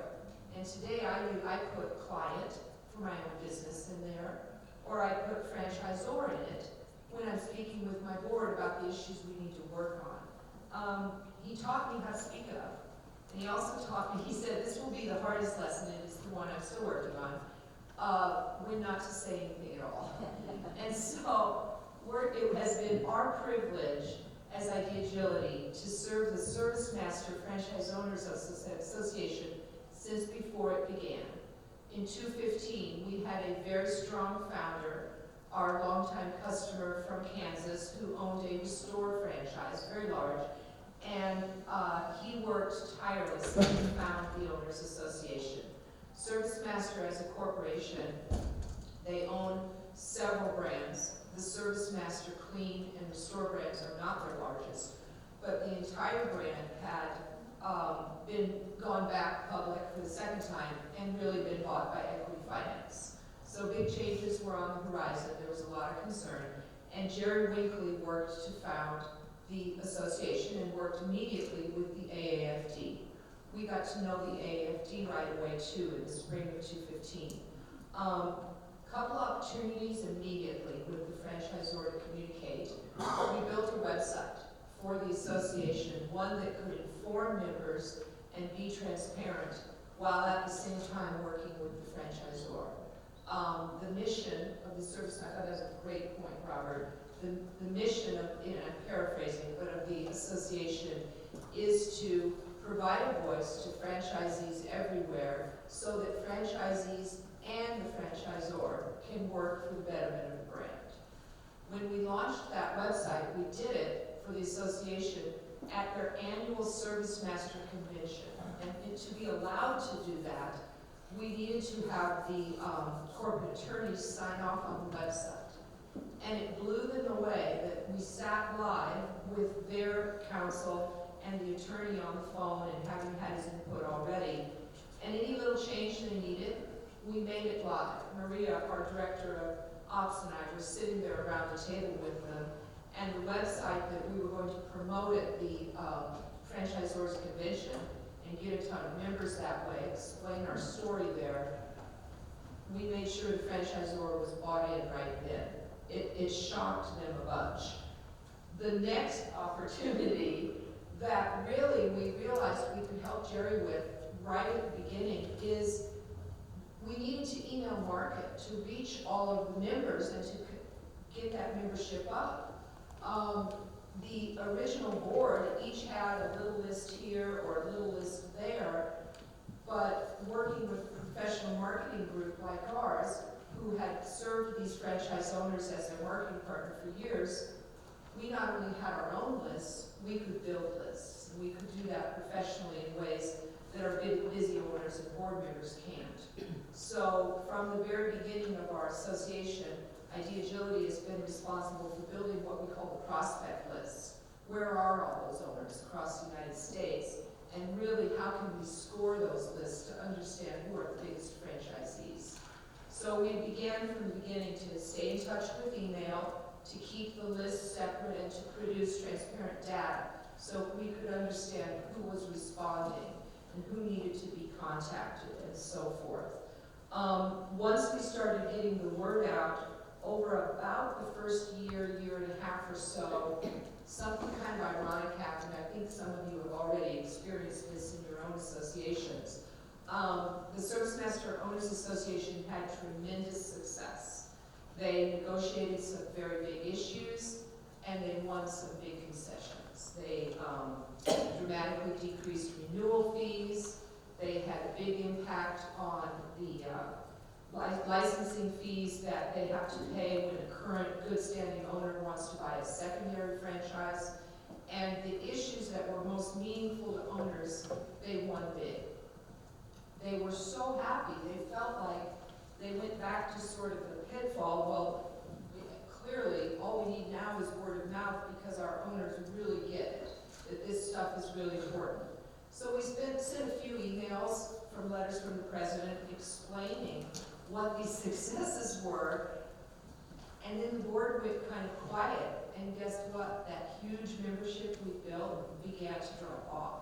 and today I put client for my own business in there, or I put franchisor in it when I'm speaking with my board about the issues we need to work on. He taught me how to speak up, and he also taught me, he said, this will be the hardest lesson, and it's the one I'm still working on, when not to say anything at all. And so it has been our privilege as ID Agility to serve the Service Master Franchise Owners Association since before it began. In 2015, we had a very strong founder, our longtime customer from Kansas, who owned a Restore franchise, very large, and he worked tirelessly to found the Owners Association. Service Master as a corporation, they own several brands. The Service Master Clean and Restore brands are not their largest, but the entire brand had been gone back public for the second time and really been bought by equity finance. So big changes were on the horizon. There was a lot of concern. And Jerry Winkley worked to found the association and worked immediately with the AAFD. We got to know the AAFD right away too in the spring of 2015. Couple opportunities immediately with the franchisor to communicate. We built a website for the association, one that could inform members and be transparent while at the same time working with the franchisor. The mission of the service, I thought that was a great point, Robert. The mission of, I'm paraphrasing, but of the association is to provide a voice to franchisees everywhere so that franchisees and the franchisor can work for the betterment of the brand. When we launched that website, we did it for the association at their annual Service Master Convention. And to be allowed to do that, we needed to have the corporate attorneys sign off on the website. And it blew them away that we sat live with their counsel and the attorney on the phone and having had his input already. And any little change they needed, we made it live. Maria, our director of ops, and I were sitting there around the table with them, and the website that we were going to promote at the Franchisors Convention and get a ton of members that way, explain our story there, we made sure the franchisor was bought in right then. It shocked them a bunch. The next opportunity that really we realized we could help Jerry with right at the beginning is we needed to email market to reach all of the members and to get that membership up. The original board each had a little list here or a little list there, but working with a professional marketing group like ours, who had served these franchise owners as their marketing partner for years, we not only had our own lists, we could build lists. And we could do that professionally in ways that our busy owners and board members can't. So from the very beginning of our association, ID Agility has been responsible for building what we call the prospect list. Where are all those owners across the United States? And really, how can we score those lists to understand who are the biggest franchisees? So we began from the beginning to stay in touch with email, to keep the list separate, and to produce transparent data so we could understand who was responding and who needed to be contacted and so forth. Once we started getting the word out, over about the first year and a half or so, something kind of ironic happened. I think some of you have already experienced this in your own associations. The Service Master Owners Association had tremendous success. They negotiated some very big issues, and they won some big concessions. They dramatically decreased renewal fees. They had a big impact on the licensing fees that they have to pay when a current good standing owner wants to buy a secondary franchise. And the issues that were most meaningful to owners, they won big. They were so happy. They felt like they went back to sort of the pitfall. Well, clearly, all we need now is word of mouth because our owners really get it, that this stuff is really important. So we sent a few emails from letters from the president explaining what these successes were, and then the board went kind of quiet, and guess what? That huge membership we built began to drop off.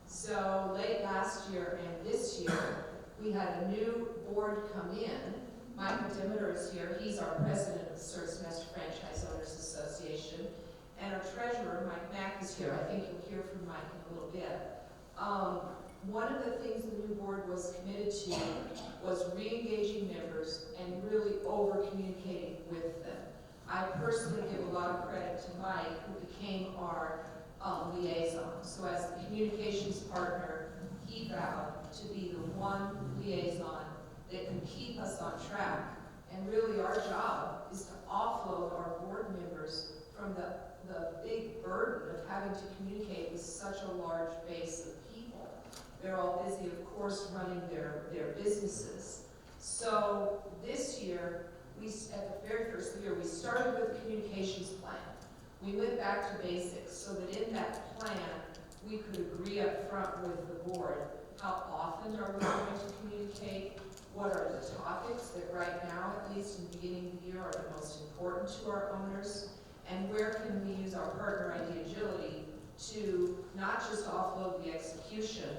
So late last year and this year, we had a new board come in. Michael Demeter is here. He's our president of the Service Master Franchise Owners Association. And our treasurer, Mike Mack, is here. I think you'll hear from Mike in a little bit. One of the things the new board was committed to was re-engaging members and really over-communicating with them. I personally give a lot of credit to Mike, who became our liaison. So as the communications partner, he vowed to be the one liaison that can keep us on track. And really our job is to offload our board members from the big burden of having to communicate with such a large base of people. They're all busy, of course, running their businesses. So this year, at the very first year, we started with a communications plan. We went back to basics so that in that plan, we could agree up front with the board, how often are we going to communicate? What are the topics that right now, at least in the beginning of the year, are the most important to our owners? And where can we use our partner ID agility to not just offload the execution,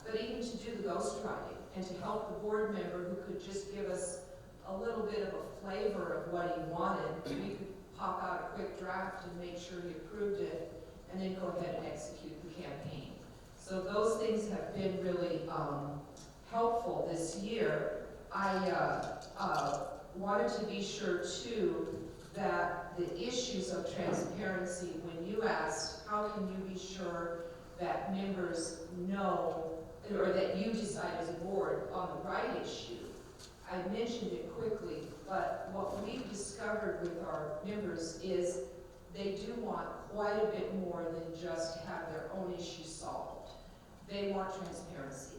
but even to do the ghostwriting and to help the board member who could just give us a little bit of a flavor of what he wanted. We could pop out a quick draft and make sure he approved it, and then go ahead and execute the campaign. So those things have been really helpful this year. I wanted to be sure too that the issues of transparency, when you asked how can you be sure that members know, or that you decide as a board on the right issue, I mentioned it quickly, but what we've discovered with our members is they do want quite a bit more than just to have their own issue solved. They want transparency.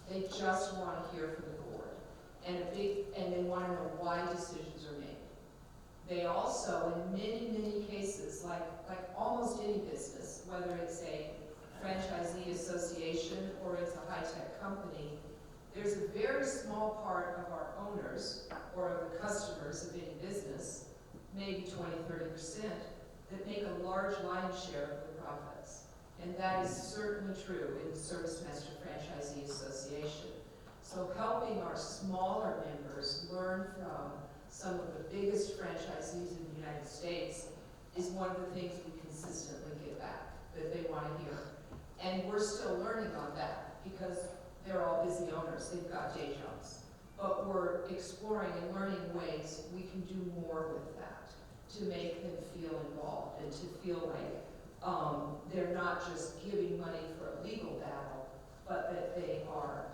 They just want to hear from the board. And they want to know why decisions are made. They also, in many, many cases, like almost any business, whether it's a franchisee association or it's a high-tech company, there's a very small part of our owners or of the customers of any business, maybe 20–30%, that make a large lion's share of the profits. And that is certainly true in the Service Master Franchisee Association. So helping our smaller members learn from some of the biggest franchisees in the United States is one of the things we consistently get back, that they want to hear. And we're still learning on that because they're all busy owners, they've got day jobs. But we're exploring and learning ways we can do more with that to make them feel involved and to feel like they're not just giving money for a legal battle, but that they are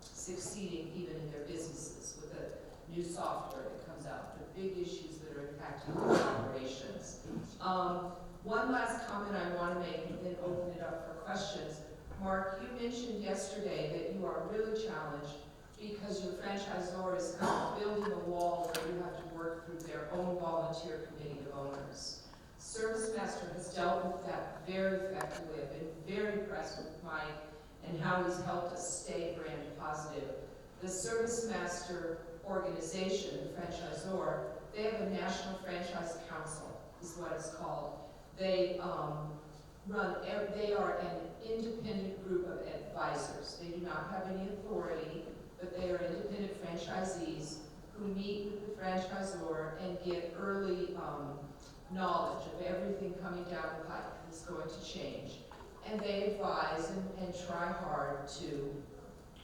succeeding even in their businesses with the new software that comes out, the big issues that are impacting their operations. One last comment I want to make and then open it up for questions. Mark, you mentioned yesterday that you are really challenged because your franchisor is kind of building a wall where you have to work through their own volunteer committee of owners. Service Master has dealt with that very effectively. I've been very impressed with Mike and how he's helped us stay brand positive. The Service Master organization, the franchisor, they have a National Franchise Council, is what it's called. They they are an independent group of advisors. They do not have any authority, but they are independent franchisees who meet with the franchisor and get early knowledge of everything coming down the pipe that's going to change. And they advise and try hard to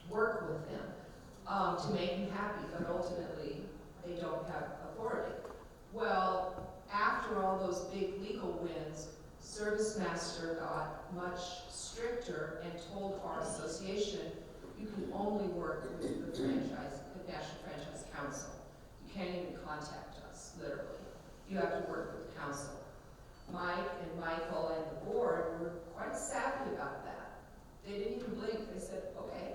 work with them to make them happy, but ultimately they don't have authority. Well, after all those big legal wins, Service Master got much stricter and told our association, you can only work with the National Franchise Council. You can't even contact us, literally. You have to work with the council. Mike and Michael and the board were quite savvy about that. They didn't even blink. They said, okay.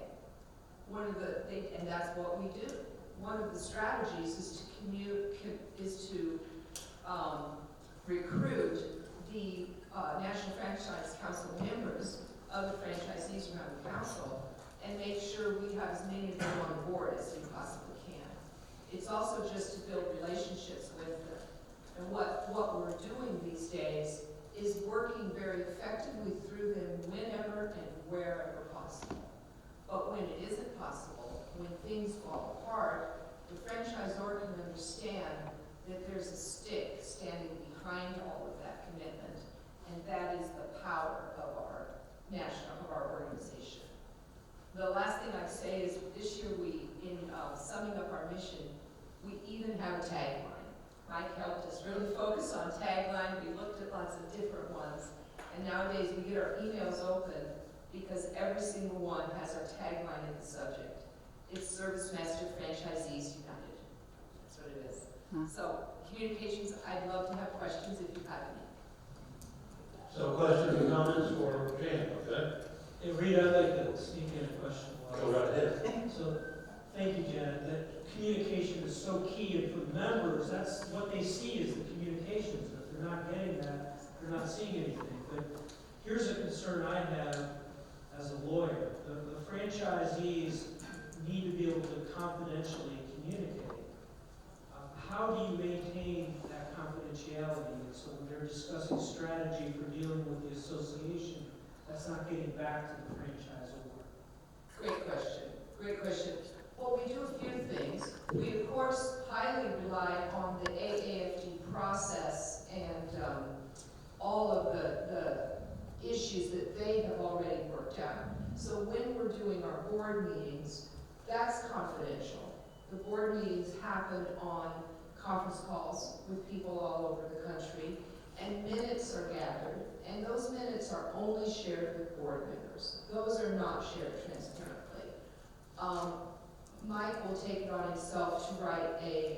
And that's what we do. One of the strategies is to recruit the National Franchise Council members of the franchisees around the council and make sure we have as many of them on board as we possibly can. It's also just to build relationships with them. And what we're doing these days is working very effectively through them whenever and wherever possible. But when it isn't possible, when things fall apart, the franchisor can understand that there's a stick standing behind all of that commitment, and that is the power of our organization. The last thing I'd say is this year in summing up our mission, we even have a tagline. Mike helped us really focus on tagline. We looked at lots of different ones. And nowadays we get our emails open because every single one has our tagline in the subject. It's Service Master Franchisees United. That's what it is. So communications, I'd love to have questions if you have any. So questions and comments for Jan, okay? Hey, Rita, I'd like to sneak in a question. Go right ahead. So, thank you, Janet. That communication is so key, and for the members, that's what they see is the communications. And if they're not getting that, they're not seeing anything. But here's a concern I have as a lawyer. The franchisees need to be able to confidentially communicate. How do you maintain that confidentiality? So when they're discussing strategy for dealing with the association, that's not getting back to the franchisor. Great question. Great question. Well, we do a few things. We, of course, highly rely on the AAFD process and all of the issues that they have already worked out. So when we're doing our board meetings, that's confidential. The board meetings happen on conference calls with people all over the country, and minutes are gathered, and those minutes are only shared with board members. Those are not shared transparently. Mike will take it on himself to write a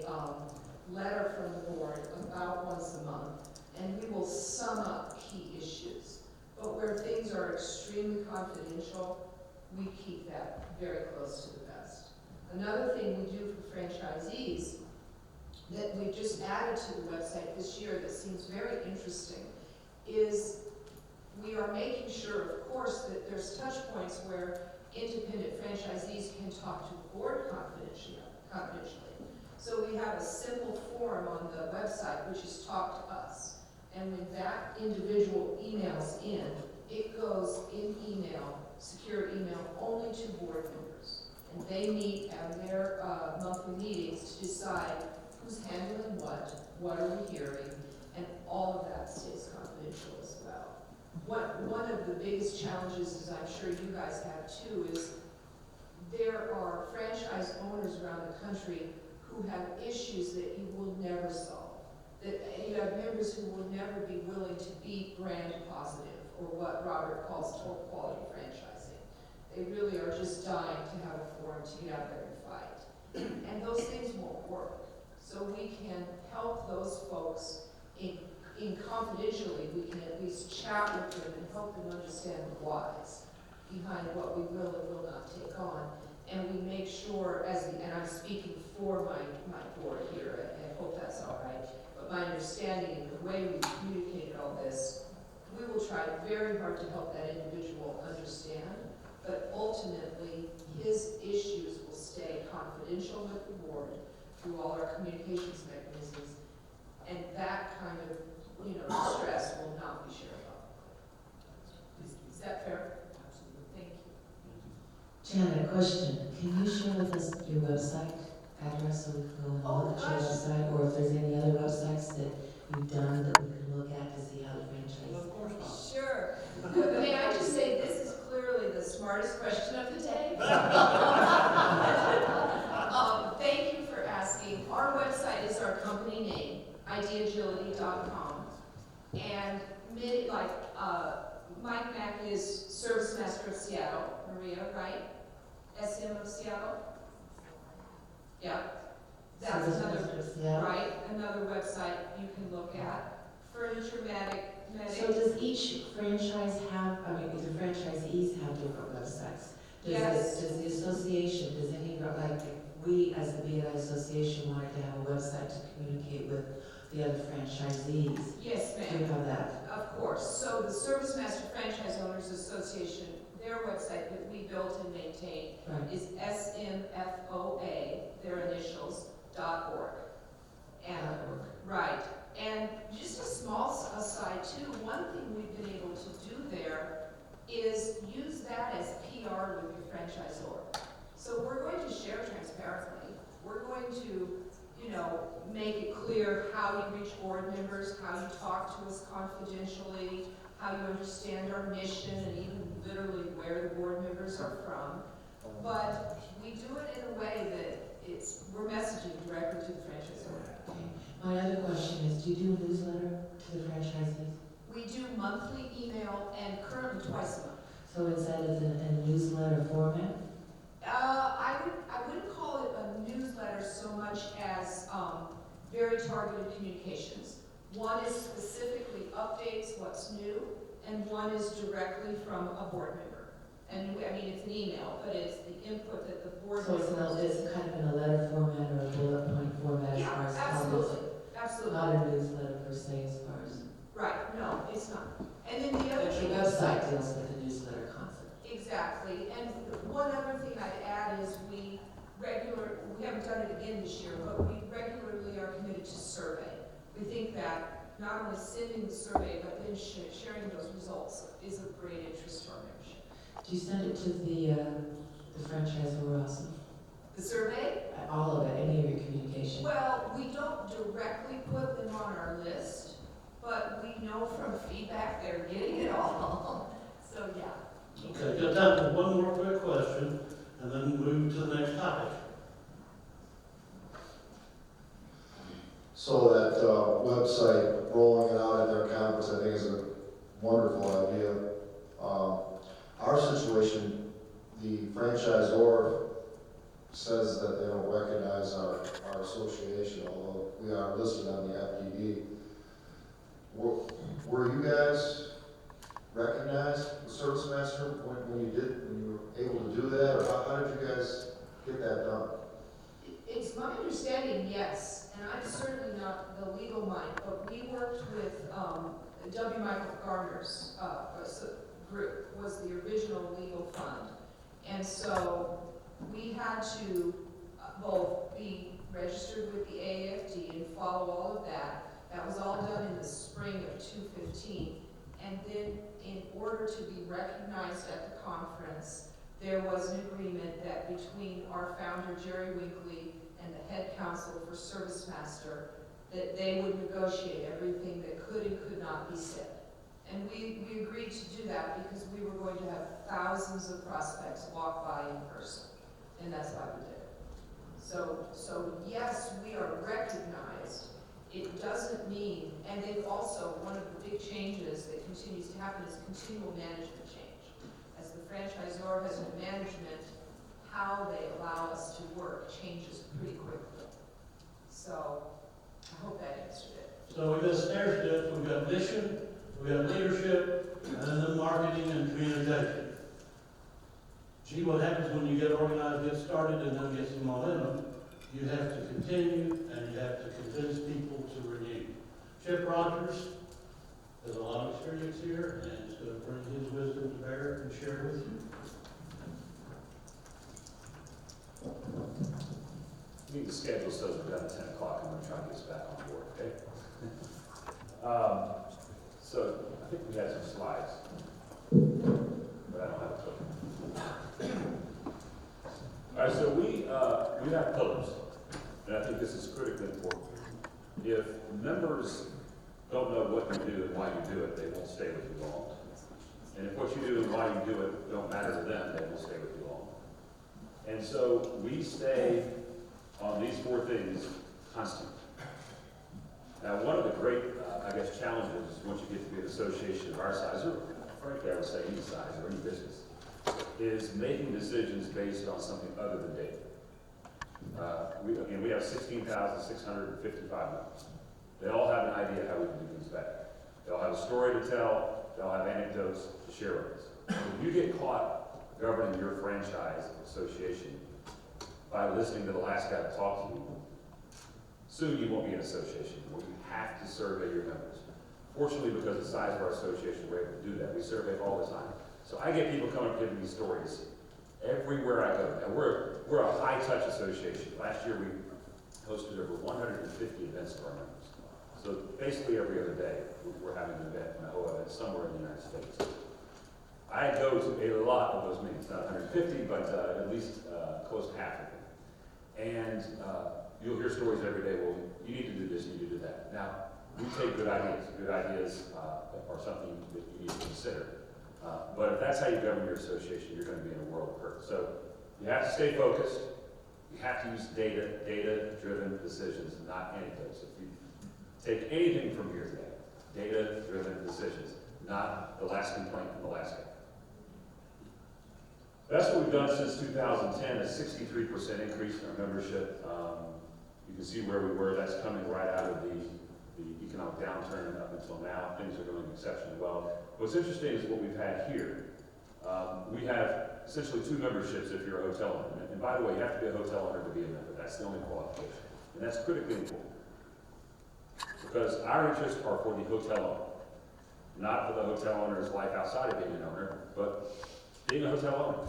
letter from the board about once a month, and we will sum up key issues. But where things are extremely confidential, we keep that very close to the vest. Another thing we do for franchisees that we've just added to the website this year that seems very interesting is we are making sure, of course, that there's touch points where independent franchisees can talk to the board confidentially. So we have a simple form on the website which is Talk to Us. And when that individual emails in, it goes in email, secure email, only to board members. And they meet at their monthly meetings to decide who's handling what are we hearing, and all of that stays confidential as well. One of the biggest challenges, as I'm sure you guys have too, is there are franchise owners around the country who have issues that you will never solve. That you have members who will never be willing to be brand positive, or what Robert calls total quality franchising. They really are just dying to have a forum to get out there and fight. And those things won't work. So we can help those folks in confidentially, we can at least chat with them and help them understand the whys behind what we will and will not take on. And we make sure, and I'm speaking for my board here, I hope that's all right, but my understanding and the way we communicated all this, we will try very hard to help that individual understand, but ultimately his issues will stay confidential with the board through all our communications mechanisms, and that kind of, distress will not be shared publicly. Is that fair? Absolutely. Thank you. Janet, question. Can you share with us your website address so we can go and look at your website? Or if there's any other websites that you've done that we can look at to see how the franchise? Of course not. Sure. May I just say, this is clearly the smartest question of the day. Thank you for asking. Our website is our company name, ideagility.com. And Mike Mack is Service Master of Seattle, Maria, right? SM of Seattle? Yeah. That's another, another website you can look at. Furniture Medic. So does each franchise have, do franchisees have different websites? Yes. Does the association, does any, like, we as the BNI Association wanted to have a website to communicate with the other franchisees? Yes, ma'am. Do you have that? Of course. So the Service Master Franchise Owners Association, their website that we built and maintain is smfoa, their initials, .org. And, right. And just a small aside too, one thing we've been able to do there is use that as PR with your franchisor. So we're going to share transparently. We're going to, make it clear how you reach board members, how you talk to us confidentially, how you understand our mission, and even literally where the board members are from. But we do it in a way that we're messaging directly to the franchisor. Okay. My other question is, do you do a newsletter to the franchisees? We do monthly email and currently twice a month. So is that in a newsletter format? I wouldn't call it a newsletter so much as very targeted communications. One is specifically updates what's new, and one is directly from a board member. And I mean, it's an email, but it's the input that the board So members. it's kind of in a letter format or a bullet point format as Yeah, far as absolutely, absolutely. not a newsletter per se as far as. Right, no, it's not. And then the other But thing. your website deals with the newsletter concept. Exactly, and one other thing I'd add is we haven't done it again this year, but we regularly are committed to survey. We think that not only sending the survey, but then sharing those results is of great interest to our membership. Do you send it to the franchisor also? The survey? All of it, any of your communication? Well, we don't directly put them on our list, but we know from feedback they're getting it all. So, yeah. Okay, got time for one more quick question, and then move to the next topic. So that website, rolling it out at their conference, I think is a wonderful idea. Our situation, the franchisor says that they don't recognize our association, although we are listed on the FDD. Were you guys recognized, the service master, when you were able to do that, or how did you guys get that done? It's my understanding, yes, and I'm certainly not the legal mind, but we worked with W. Michael Garner's group, was the original legal fund. And so we had to both be registered with the AAFD and follow all of that. That was all done in the spring of 2015. And then in order to be recognized at the conference, there was an agreement that between our founder, Jerry Winkley, and the head counsel for Service Master, that they would negotiate everything that could and could not be said. And we agreed to do that because we were going to have thousands of prospects walk by in person. And that's why we did it. So yes, we are recognized. It doesn't mean, and then also one of the big changes that continues to happen is continual management change. As the franchisor has a management, how they allow us to work changes pretty quickly. So I hope that answered it. So we got stair steps, we got mission, we got leadership, and then marketing and communication. Gee, what happens when you get organized, get started, and then get some momentum? You have to continue, and you have to convince people to renew. Chip Rogers has a lot of experience here, and is going to bring his wisdom to bear and share with you. We need to schedule so we're done at 10 o'clock and we're going to try to get us back on board, okay? So I think we had some slides, but I don't have a clip. All right, so we have pillars, and I think this is critically important. If members don't know what you do and why you do it, they won't stay with you long. And if what you do and why you do it don't matter to them, they won't stay with you long. And so we stay on these four things constantly. Now, one of the great, challenges once you get to be an association of our size, or frankly, I would say any size or any business, is making decisions based on something other than data. We have 16,655 members. They all have an idea how we can do things better. They all have a story to tell. They all have anecdotes to share with us. If you get caught governing your franchise association by listening to the last guy that talked to you, soon you won't be an association. You have to survey your members. Fortunately, because of the size of our association, we're able to do that. We survey all the time. So I get people coming up giving me stories everywhere I go. Now we're a high-touch association. Last year we hosted over 150 events for our members. So basically every other day we're having an event, a whole event somewhere in the United States. I go to a lot of those meetings, not 150, but at least close to half of them. And you'll hear stories every day, well, you need to do this, you need to do that. Now, we take good ideas. Good ideas are something that you need to consider. But if that's how you govern your association, you're going to be in a world of hurt. So you have to stay focused. We have to use data-driven decisions, not anecdotes. If you take anything from here today, data-driven decisions, not the last complaint from the last guy. That's what we've done since 2010, a 63% increase in our membership. You can see where we were. That's coming right out of the economic downturn, and up until now, things are going exceptionally well. What's interesting is what we've had here. We have essentially two memberships if you're a hotel owner. And by the way, you have to be a hotel owner to be a member. That's the only qualification. And that's critically important. Because our interests are for the hotel owner. Not for the hotel owner's life outside of being an owner, but being a hotel owner.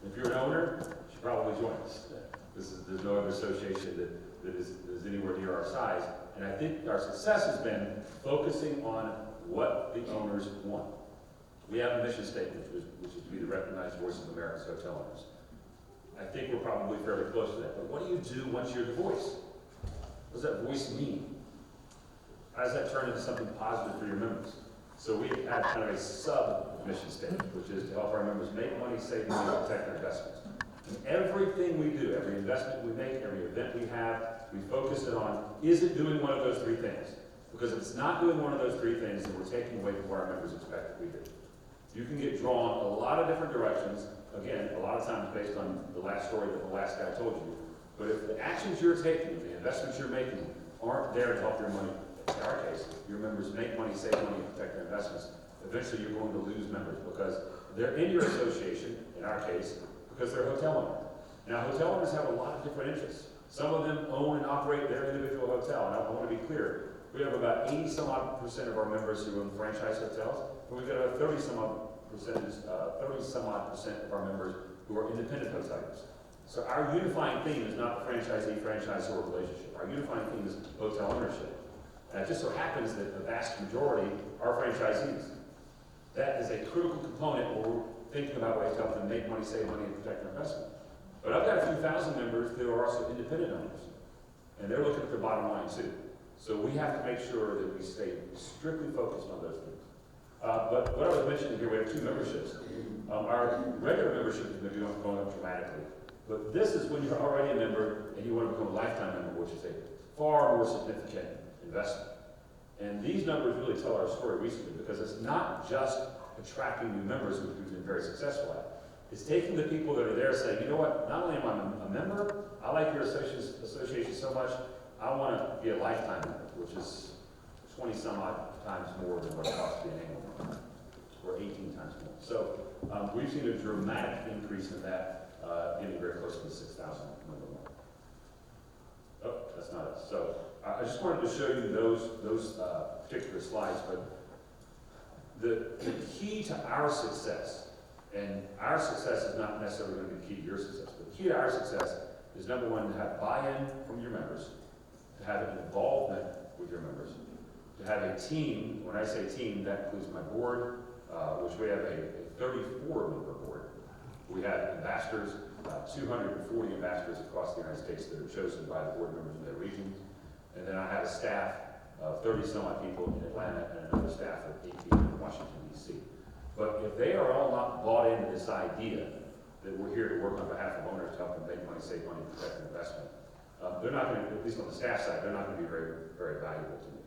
If you're an owner, you should probably join us. There's no other association that is anywhere near our size. And I think our success has been focusing on what the owners want. We have a mission statement, which is to be the recognized voice of America's hotel owners. I think we're probably fairly close to that. But what do you do once you're the voice? What does that voice mean? How does that turn into something positive for your members? So we have kind of a sub-mission statement, which is to help our members make money, save money, and protect their investments. And everything we do, every investment we make, every event we have, we focus it on, is it doing one of those three things? Because if it's not doing one of those three things, then we're taking away from what our members expect that we do. You can get drawn a lot of different directions, again, a lot of times based on the last story that the last guy told you. But if the actions you're taking, the investments you're making, aren't there to help your money, in our case, your members make money, save money, and protect their investments, eventually you're going to lose members because they're in your association, in our case, because they're a hotel owner. Now, hotel owners have a lot of different interests. Some of them own and operate their individual hotel, and I want to be clear. We have about 80-some-odd% of our members who own franchise hotels, and we've got about 30-some-odd% of our members who are independent hoteliers. So our unifying theme is not the franchisee-franchisor relationship. Our unifying theme is hotel ownership. And it just so happens that the vast majority are franchisees. That is a critical component when we're thinking about ways to help them make money, save money, and protect their investment. But I've got a few thousand members that are also independent owners, and they're looking at their bottom line too. So we have to make sure that we stay strictly focused on those things. But what I was mentioning here, we have two memberships. Our regular membership is maybe going up dramatically. But this is when you're already a member and you want to become a lifetime member, which is a far more significant investment. And these numbers really tell our story recently because it's not just attracting new members, which we've been very successful at. It's taking the people that are there saying, you know what, not only am I a member, I like your association so much, I want to be a lifetime member, which is 20-some-odd times more than what it costs to be an annual member, or 18 times more. So we've seen a dramatic increase in that, getting very close to the 6,000 member mark. Oh, that's not it. So I just wanted to show you those particular slides, but the key to our success, and our success is not necessarily going to be the key to your success, but the key to our success is number one, to have buy-in from your members, to have an involvement with your members, to have a team. When I say team, that includes my board, which we have a 34-member board. We have ambassadors, 240 ambassadors across the United States that are chosen by the board members in their regions. And then I have a staff of 30-some-odd people in Atlanta and another staff of 8 people in Washington, D.C. But if they are all not bought into this idea that we're here to work on behalf of owners to help them make money, save money, protect their investment, they're not going to, at least on the staff side, they're not going to be very, very valuable to me.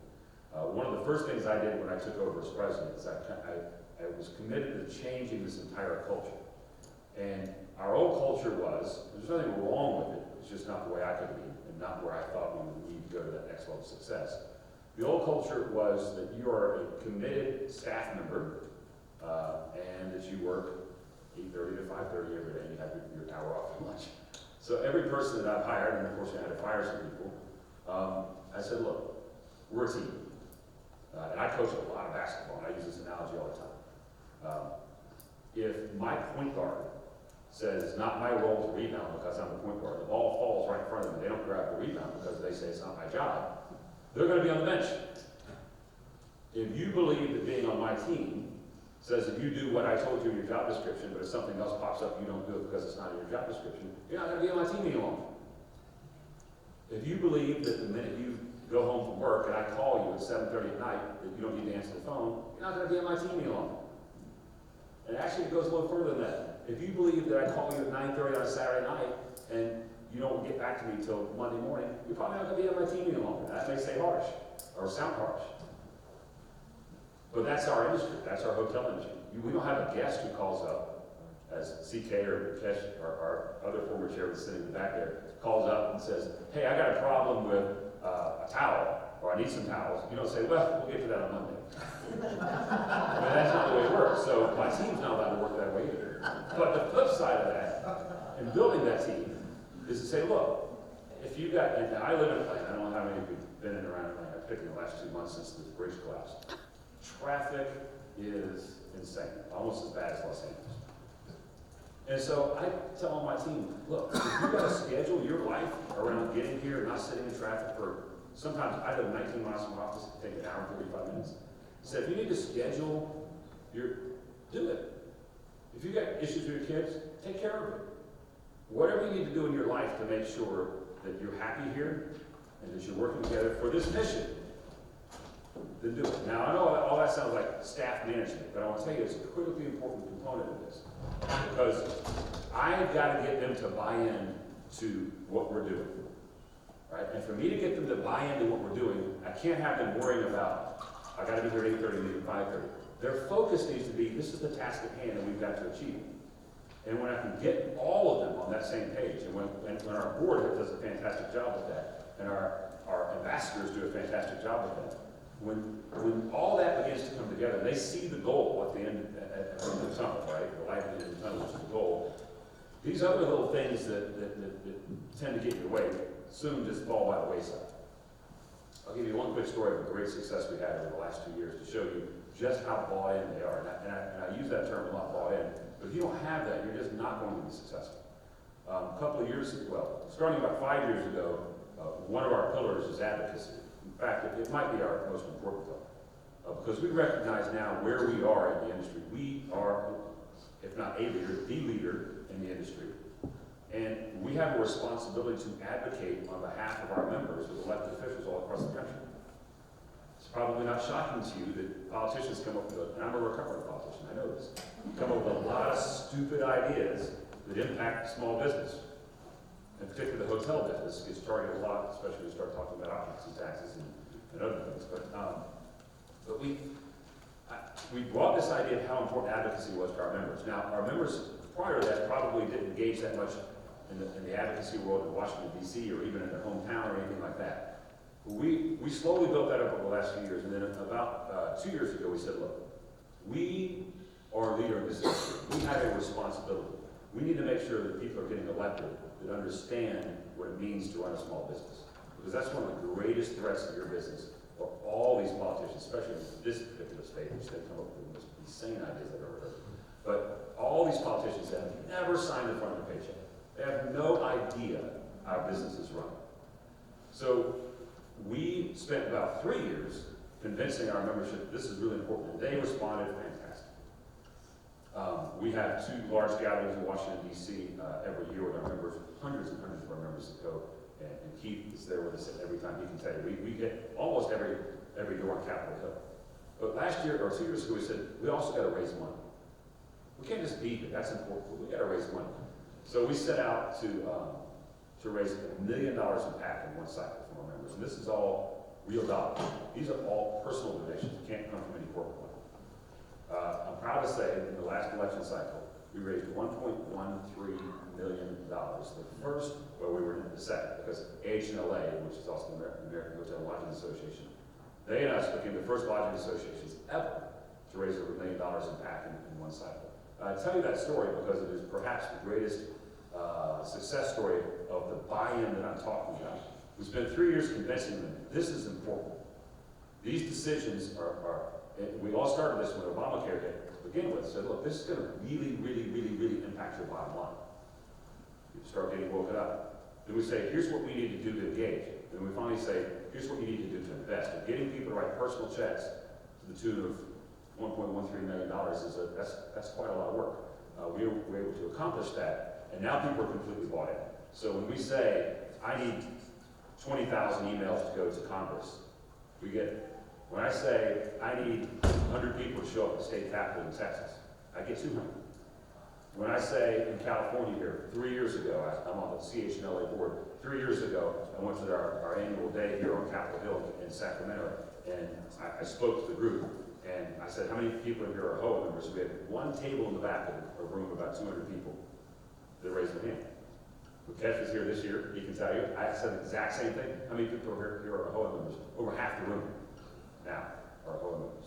One of the first things I did when I took over as president is I was committed to changing this entire culture. And our old culture was, there's nothing wrong with it, it's just not the way I could lead and not where I thought we would need to go to that next level of success. The old culture was that you are a committed staff member and that you work 8:30 to 5:30 every day and you have your hour off for lunch. So every person that I've hired, and of course I had to fire some people, I said, look, we're a team. And I coach a lot of basketball, and I use this analogy all the time. If my point guard says it's not my role to rebound because I'm the point guard, the ball falls right in front of them, they don't grab the rebound because they say it's not my job, they're going to be on the bench. If you believe that being on my team says that you do what I told you in your job description, but if something else pops up, you don't do it because it's not in your job description, you're not going to be on my team any longer. If you believe that the minute you go home from work and I call you at 7:30 at night that you don't need to answer the phone, you're not going to be on my team any longer. And actually it goes a little further than that. If you believe that I call you at 9:30 on a Saturday night and you don't get back to me till Monday morning, you're probably not gonna be on my team any longer. That may say harsh, or sound harsh. But that's our industry, that's our hotel industry. We don't have a guest who calls up, as CK or Kesh, our other former chairman sitting in the back there, calls up and says, hey, I got a problem with a towel, or I need some towels. You don't say, well, we'll get to that on Monday. I mean, that's not the way it works. So my team's not allowed to work that way either. But the flip side of that, in building that team, is to say, look, if you got, and I live in Atlanta, I don't know how many of you have been in and around Atlanta, particularly in the last 2 months since the bridge collapsed. Traffic is insane, almost as bad as Los Angeles. And so I tell all my team, look, if you got to schedule your life around getting here and not sitting in traffic for, sometimes I live 19 miles from my office, it can take an hour and 45 minutes. So if you need to schedule do it. If you got issues with your kids, take care of it. Whatever you need to do in your life to make sure that you're happy here and that you're working together for this mission, then do it. Now, I know all that sounds like staff management, but I want to tell you it's a critically important component of this. Because I've got to get them to buy in to what we're doing. Right? And for me to get them to buy into what we're doing, I can't have them worrying about, I got to be here at 8:30, leave at 5:30. Their focus needs to be, this is the task at hand and we've got to achieve. And when I can get all of them on that same page, and when our board does a fantastic job with that, and our ambassadors do a fantastic job with that, when all that begins to come together, they see the goal at the end of the tunnel, right? The light at the end of the tunnel, which is the goal. These other little things that tend to get in your way soon just fall by the wayside. I'll give you one quick story of a great success we had over the last 2 years to show you just how bought in they are. And I use that term a lot, bought in. But if you don't have that, you're just not going to be successful. A couple of years ago, well, starting about 5 years ago, one of our pillars is advocacy. In fact, it might be our most important pillar. Because we recognize now where we are in the industry. We are, if not a leader, the leader in the industry. And we have a responsibility to advocate on behalf of our members with elected officials all across the country. It's probably not shocking to you that politicians come up with, and I'm a recovering politician, I know this, come up with a lot of stupid ideas that impact small business. In particular, the hotel business gets targeted a lot, especially when you start talking about occupancy taxes and other things. But we brought this idea of how important advocacy was to our members. Now, our members prior to that probably didn't engage that much in the advocacy world in Washington, D.C., or even in their hometown or anything like that. We slowly built that up over the last few years, and then about 2 years ago we said, look, we are a leader in this industry. We have a responsibility. We need to make sure that people are getting elected that understand what it means to run a small business. Because that's one of the greatest threats to your business, or all these politicians, especially in this particular state, which they come up with the most insane ideas I've ever heard. But all these politicians have never signed in front of a paycheck. They have no idea how businesses run. So we spent about 3 years convincing our membership this is really important, and they responded fantastic. We have 2 large gatherings in Washington, D.C. Every year with our members, hundreds and hundreds of our members that go, and Keith is there with us every time. He can tell you, we get almost every door on Capitol Hill. But last year, or 2 years ago, we said, we also got to raise money. We can't just be here, that's important, but we got to raise money. So we set out to raise $1 million in PAC in one cycle from our members. And this is all real dollars. These are all personal donations. It can't come from any corporate money. I'm proud to say in the last election cycle, we raised $1.13 million. The first, well, we were in the second, because AHLA, which is also the American Hotel and Lodging Association, they and us became the first lodging associations ever to raise over $1 million in PAC in one cycle. I tell you that story because it is perhaps the greatest success story of the buy-in that I'm talking about. We spent 3 years convincing them this is important. These decisions we all started this when Obamacare hit to begin with, said, look, this is going to really, really, really, really impact your bottom line. You start getting woken up. Then we say, here's what we need to do to engage. Then we finally say, here's what you need to do to invest. And getting people to write personal checks to the tune of $1.13 million that's quite a lot of work. We were able to accomplish that, and now people are completely bought in. So when we say, I need 20,000 emails to go to Congress, we get it. When I say, I need 100 people to show up at the state capitol in Texas, I get 200. When I say in California here, 3 years ago, I'm on the CHNLA board, 3 years ago, I went to our annual day here on Capitol Hill in Sacramento, and I spoke to the group, and I said, how many people in here are HOA members? We had one table in the back of a room, about 200 people, that raised their hand. Kev is here this year, he can tell you, I said the exact same thing. How many people here are HOA members? Over half the room now are HOA members.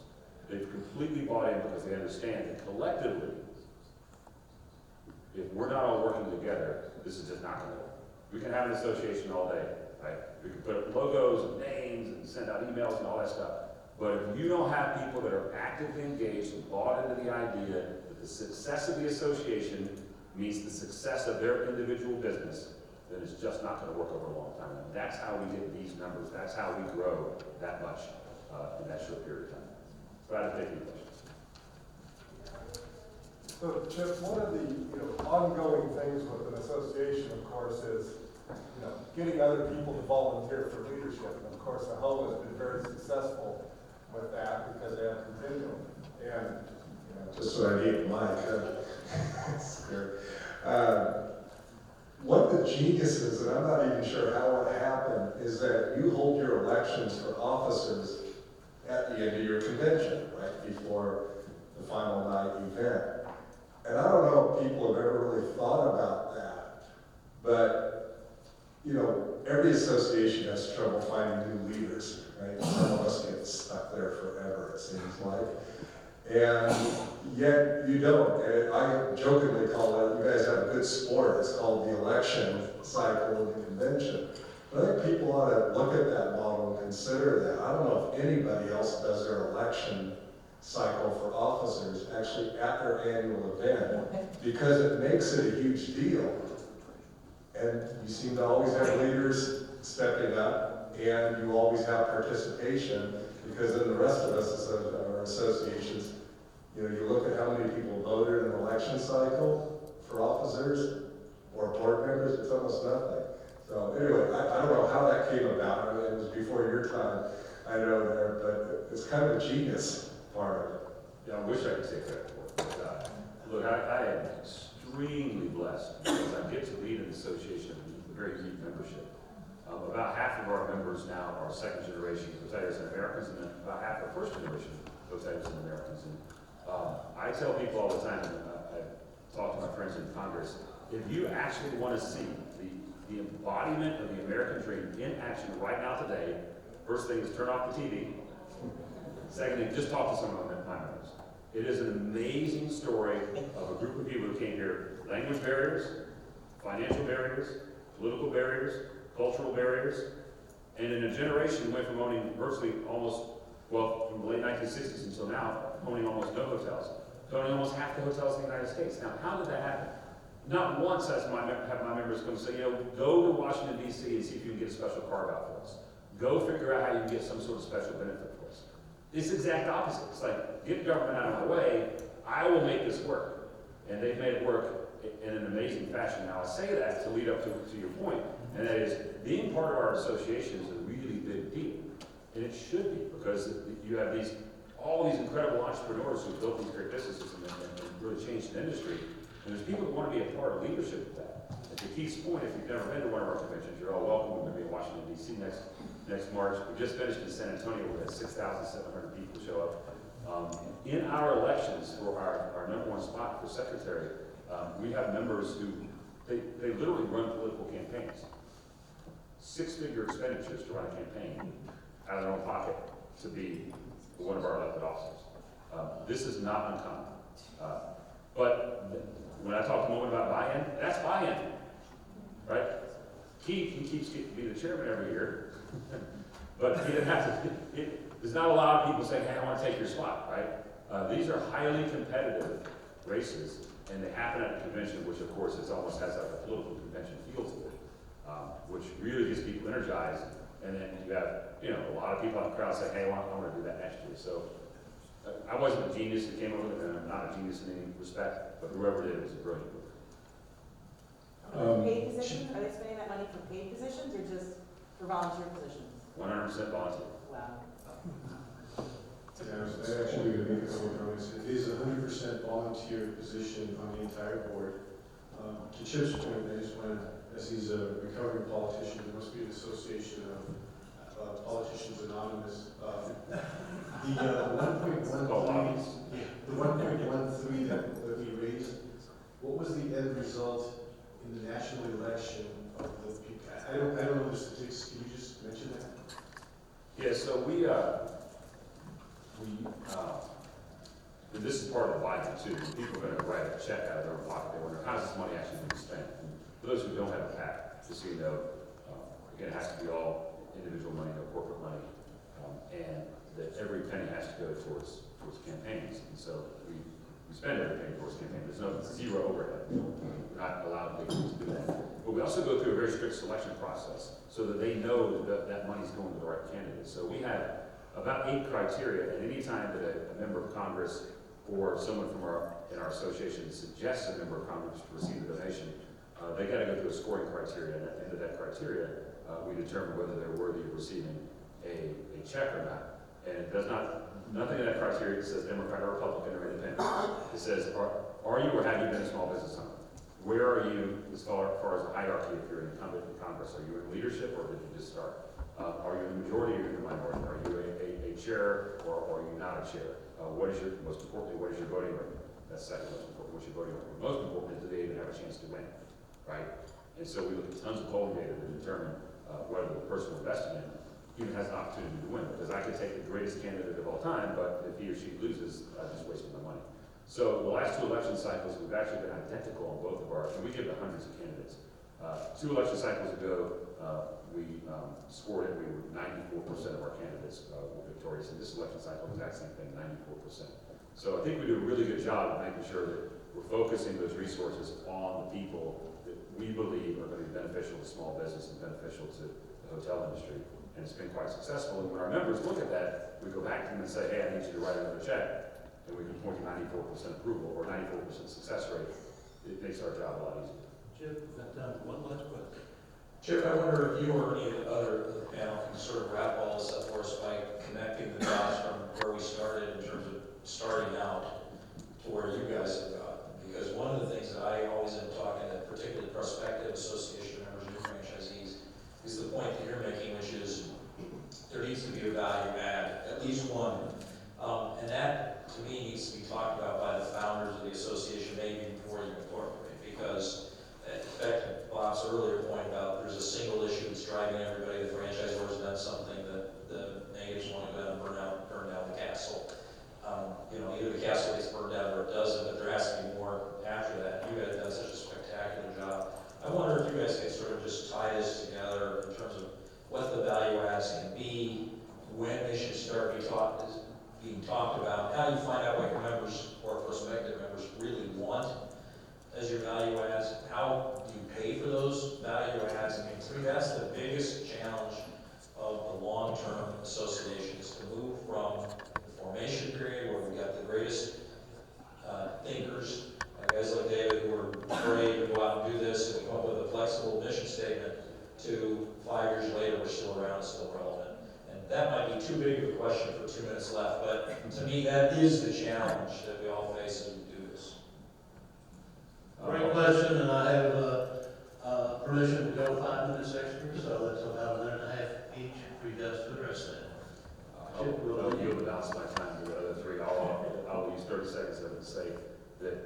They've completely bought in because they understand that collectively, if we're not all working together, this is just not going to work. We can have an association all day, right? We can put up logos and names and send out emails and all that stuff. But if you don't have people that are actively engaged and bought into the idea that the success of the association means the success of their individual business, then it's just not going to work over a long time. And that's how we get these numbers. That's how we grow that much in that short period of time. Glad to take any questions. So, Chip, one of the ongoing things with an association, of course, is getting other people to volunteer for leadership. And of course, the HOA has been very successful with that because they have continuum. And just so I need Mike. One of the geniuses, and I'm not even sure how it happened, is that you hold your elections for officers at the end of your convention, right before the final night event. And I don't know if people have ever really thought about that, but every association has trouble finding new leaders, right? Some of us get stuck there forever, it seems like. And yet you don't. And I jokingly call it, you guys have a good sport, it's called the election cycle of the convention. But I think people ought to look at that model and consider that. I don't know if anybody else does their election cycle for officers actually at their annual event, because it makes it a huge deal. And you seem to always have leaders stepping up, and you always have participation, because then the rest of us, our associations, you look at how many people voted in an election cycle for officers or board members, it's almost nothing. So anyway, I don't know how that came about. I mean, it was before your time, I know there, but it's kind of a genius part of it. Yeah, I wish I could take credit for it. But, look, I am extremely blessed because I get to lead an association with a very deep membership. About half of our members now are second generation hoteliers and Americans, and then about half are first generation hoteliers and Americans. And I tell people all the time, and I talk to my friends in Congress, if you actually want to see the embodiment of the American dream in action right now today, first thing is turn off the TV. Second thing, just talk to some of my members. It is an amazing story of a group of people who came here, language barriers, financial barriers, political barriers, cultural barriers, and in a generation went from owning virtually from the late 1960s until now, owning almost no hotels, to owning almost half the hotels in the United States. Now, how did that happen? Not once have my members come and say, go to Washington, D.C. and see if you can get a special carve-out for us. Go figure out how you can get some sort of special benefit for us. It's the exact opposite. It's like, get government out of my way, I will make this work. And they've made it work in an amazing fashion. Now, I say that to lead up to your point, and that is, being part of our association is a really big deal. And it should be, because you have all these incredible entrepreneurs who built these great businesses and really changed the industry. And there's people that want to be a part of leadership of that. And to Keith's point, if you've never been to one of our conventions, you're all welcome. We're going to be in Washington, D.C. next March. We just finished in San Antonio. We had 6,700 people show up. In our elections for our number one spot for secretary, we have members who, they literally run political campaigns. 6-figure expenditures to run a campaign out of their own pocket to be one of our elected officers. This is not uncommon. But when I talk to Moment about buy-in, that's buy-in, right? Keith, he keeps getting to be the chairman every year, but he didn't have to. There's not a lot of people saying, hey, I want to take your spot, right? These are highly competitive races, and they happen at a convention, which of course almost has like a political convention feel to it, which really gets people energized. And then you have, a lot of people in the crowd say, hey, I want to do that next year. So I wasn't a genius that came up with it, and I'm not a genius in any respect, but whoever did it was a brilliant move. Paid positions, are they spending that money for paid positions or just for volunteer positions? 100% volunteer. Wow. Yeah, I was actually going to make a couple of comments. It is a 100% volunteer position on the entire board. To Chip's point, I just want to, as he's a recovering politician, there must be an association of Politicians Anonymous. The 1.13 that we raised, what was the end result in the national election of the people? I don't know the statistics. Can you just mention that? Yeah, so and this is part of the budget too. People are going to write a check out of their own pocket. They wonder, how does this money actually be spent? And for those who don't have a PAC, just so you know, again, it has to be all individual money, no corporate money, and that every penny has to go towards campaigns. And so we spend every penny towards campaigns. There's no zero overhead. We're not allowed to do that. But we also go through a very strict selection process so that they know that that money's going to the right candidate. So we have about 8 criteria, and any time that a member of Congress or someone from in our association suggests a member of Congress to receive a donation, they got to go through a scoring criteria, and at the end of that criteria, we determine whether they're worthy of receiving a check or not. And it does not, nothing in that criteria says Democrat or Republican or independent. It says, are you or have you been a small business owner? Where are you as far as the hierarchy if you're an incumbent in Congress? Are you in leadership or did you just start? Are you in the majority or in the minority? Are you a chair or are you not a chair? Most importantly, what is your voting rate? That's second most important. What's your voting rate? Most important is, do they even have a chance to win, right? And so we look at tons of polling data to determine whether the person we're investing in even has an opportunity to win. Because I could take the greatest candidate of all time, but if he or she loses, I've just wasted my money. So the last 2 election cycles, we've actually been identical on both of ours, and we give to hundreds of candidates. 2 election cycles ago, we scored it. We were 94% of our candidates were victorious. In this election cycle, exact same thing, 94%. So I think we do a really good job of making sure that we're focusing those resources on the people that we believe are going to be beneficial to small business and beneficial to the hotel industry. And it's been quite successful. And when our members look at that, we go back to them and say, hey, I need you to write another check. And we can point to 94% approval or 94% success rate. It makes our job a lot easier. Chip, we've got time for one last question. Chip, I wonder if you or any of the other of the panel can sort of wrap all this up for us by connecting the dots from where we started in terms of starting out to where you guys have gotten. Because one of the things that I always am talking to, particularly prospective association members and franchisees, is the point that you're making, which is there needs to be a value add, at least one. And that, to me, needs to be talked about by the founders of the association, maybe before you incorporate, because back to Bob's earlier point about there's a single issue that's driving everybody. The franchisor's done something that the natives want to go and burn down the castle. Either the castle gets burned down or it doesn't, but there has to be more after that. You guys have done such a spectacular job. I wonder if you guys could sort of just tie this together in terms of what the value adds can be, when they should start being talked about, how you find out what your members or prospective members really want as your value adds, how do you pay for those value adds? I mean, to me, that's the biggest challenge of the long-term association, is to move from the formation period where we've got the greatest thinkers, guys like David who are brave to go out and do this, and we come up with a flexible mission statement, to 5 years later we're still around and still relevant. And that might be too big of a question for 2 minutes left, but to me that is the challenge that we all face as we do this. Great question, and I have permission to go 5 minutes extra, so that's about a minute and a half each for you guys to address that. I'll yield the balance of my time to the other 3. I'll use 30 seconds of it to say that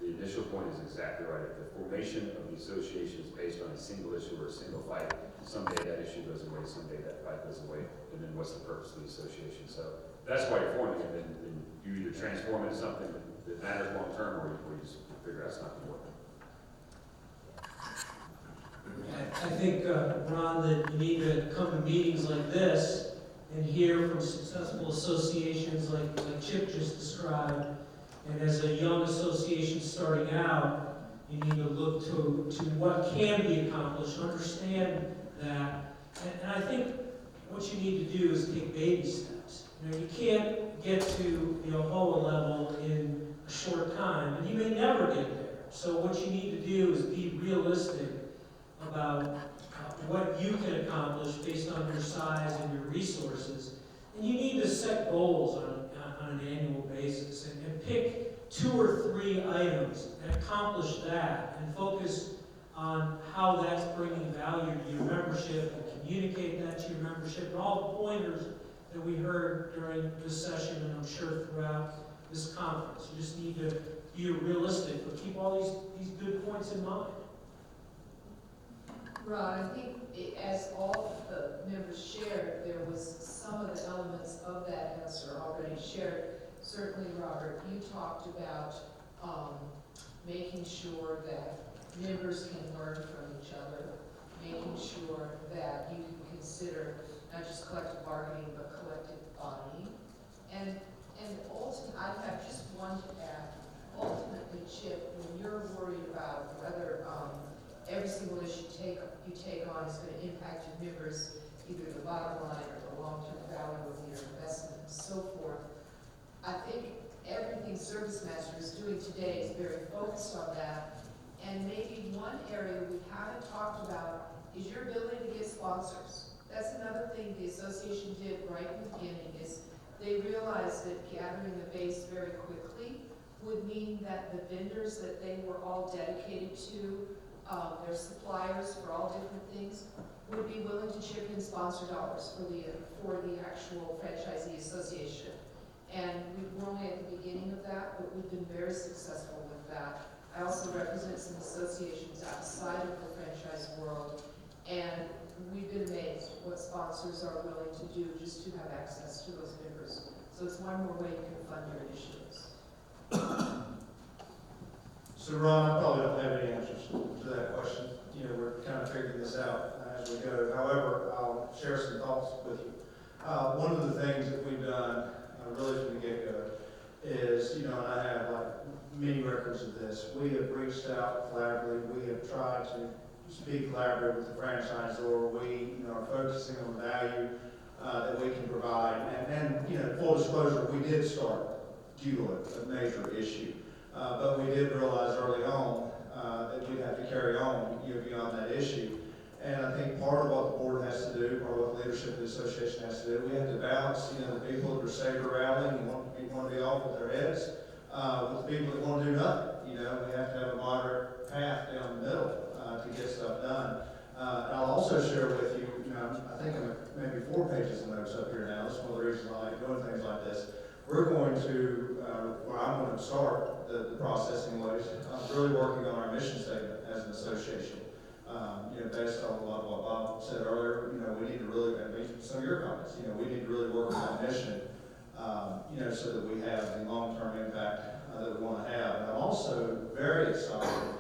the initial point is exactly right. The formation of the association is based on a single issue or a single fight. Someday that issue goes away, someday that fight goes away, and then what's the purpose of the association? So that's why you're forming it, and you either transform it into something that matters long term, or you just figure out it's not going to work. I think, Ron, that you need to come to meetings like this and hear from successful associations like Chip just described. And as a young association starting out, you need to look to what can be accomplished, understand that. And I think what you need to do is take baby steps. You can't get to the HOA level in a short time, and you may never get there. So what you need to do is be realistic about what you can accomplish based on your size and your resources. And you need to set goals on on an annual basis, and pick 2 or 3 items and accomplish that, and focus on how that's bringing value to your membership, and communicate that to your membership, and all the pointers that we heard during this session, and I'm sure throughout this conference. You just need to be realistic, but keep all these good points in mind. Ron, I think as all the members shared, there was some of the elements of that answer already shared. Certainly, Robert, you talked about making sure that members can learn from each other, making sure that you can consider not just collective bargaining, but collective buying. And ultimately, I have just one to add. Ultimately, Chip, when you're worried about whether every single issue you take on is going to impact your members, either the bottom line or the long-term value of your investment and so forth, I think everything Service Master is doing today is very focused on that. And maybe one area we haven't talked about is your ability to get sponsors. That's another thing the association did right in the beginning, is they realized that gathering the base very quickly would mean that the vendors that they were all dedicated to, their suppliers for all different things, would be willing to chip in sponsor dollars for the actual franchisee association. And we're only at the beginning of that, but we've been very successful with that. I also represent some associations outside of the franchise world, and we've been amazed what sponsors are willing to do just to have access to those members. So it's one more way you can fund your initiatives. So Ron, I probably don't have any answers to that question. You know, we're kind of figuring this out as we go. However, I'll share some thoughts with you. One of the things that we've done really from the get-go is, you know, and I have like many records of this, we have reached out collaboratively, we have tried to speak collaboratively with the franchisor, we, you know, are focusing on the value that we can provide. And, you know, full disclosure, we did start due to a major issue. But we did realize early on that we'd have to carry on, you know, beyond that issue. And I think part of what the board has to do, part of what the leadership of the association has to do, we have to balance, you know, the people that are saber rattling and want to be off with their heads with the people that want to do nothing. You know, we have to have a moderate path down the middle to get stuff done. And I'll also share with you, you know, I think I'm maybe 4 pages of notes up here now. That's one of the reasons I like doing things like this. We're going to, where I'm going to start the process anyways, really working on our mission statement as an association. You know, based on a lot of what Bob said earlier, you know, we need to really, and some of your comments, you know, we need to really work on that mission, you know, so that we have the long-term impact that we want to have. And I'm also very excited,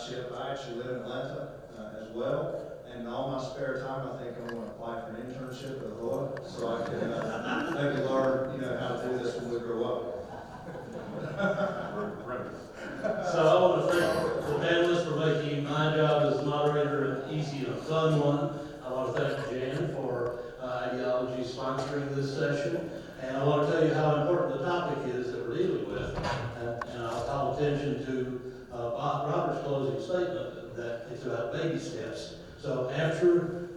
Chip, I actually live in Atlanta as well. And in all my spare time, I think I'm going to apply for an internship at HOA, so I can maybe learn, you know, how to do this when we grow up. So I want to thank the panelists for making my job as moderator an easy and a fun one. I want to thank Jan for Ideology sponsoring this session. And I want to tell you how important the topic is that we're dealing with. And I'll call attention to Robert's closing statement that it's about baby steps. So after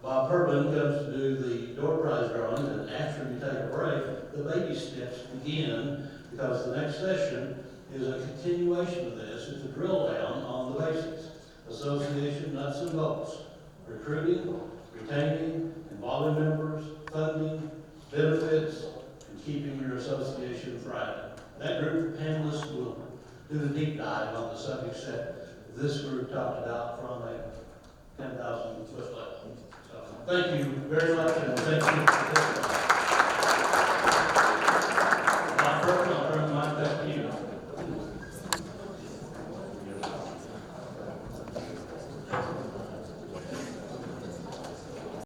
Bob Perlin comes to do the door prize drawing, and after you take a break, the baby steps begin, because the next session is a continuation of this. It's a drill down on the basics. Association nuts and bolts. Recruiting, retaining, involving members, funding, benefits, and keeping your association thriving. That group of panelists will do the deep dive on the subjects that this group talked about from a 10,000 foot level. So thank you very much, and thank you for participating.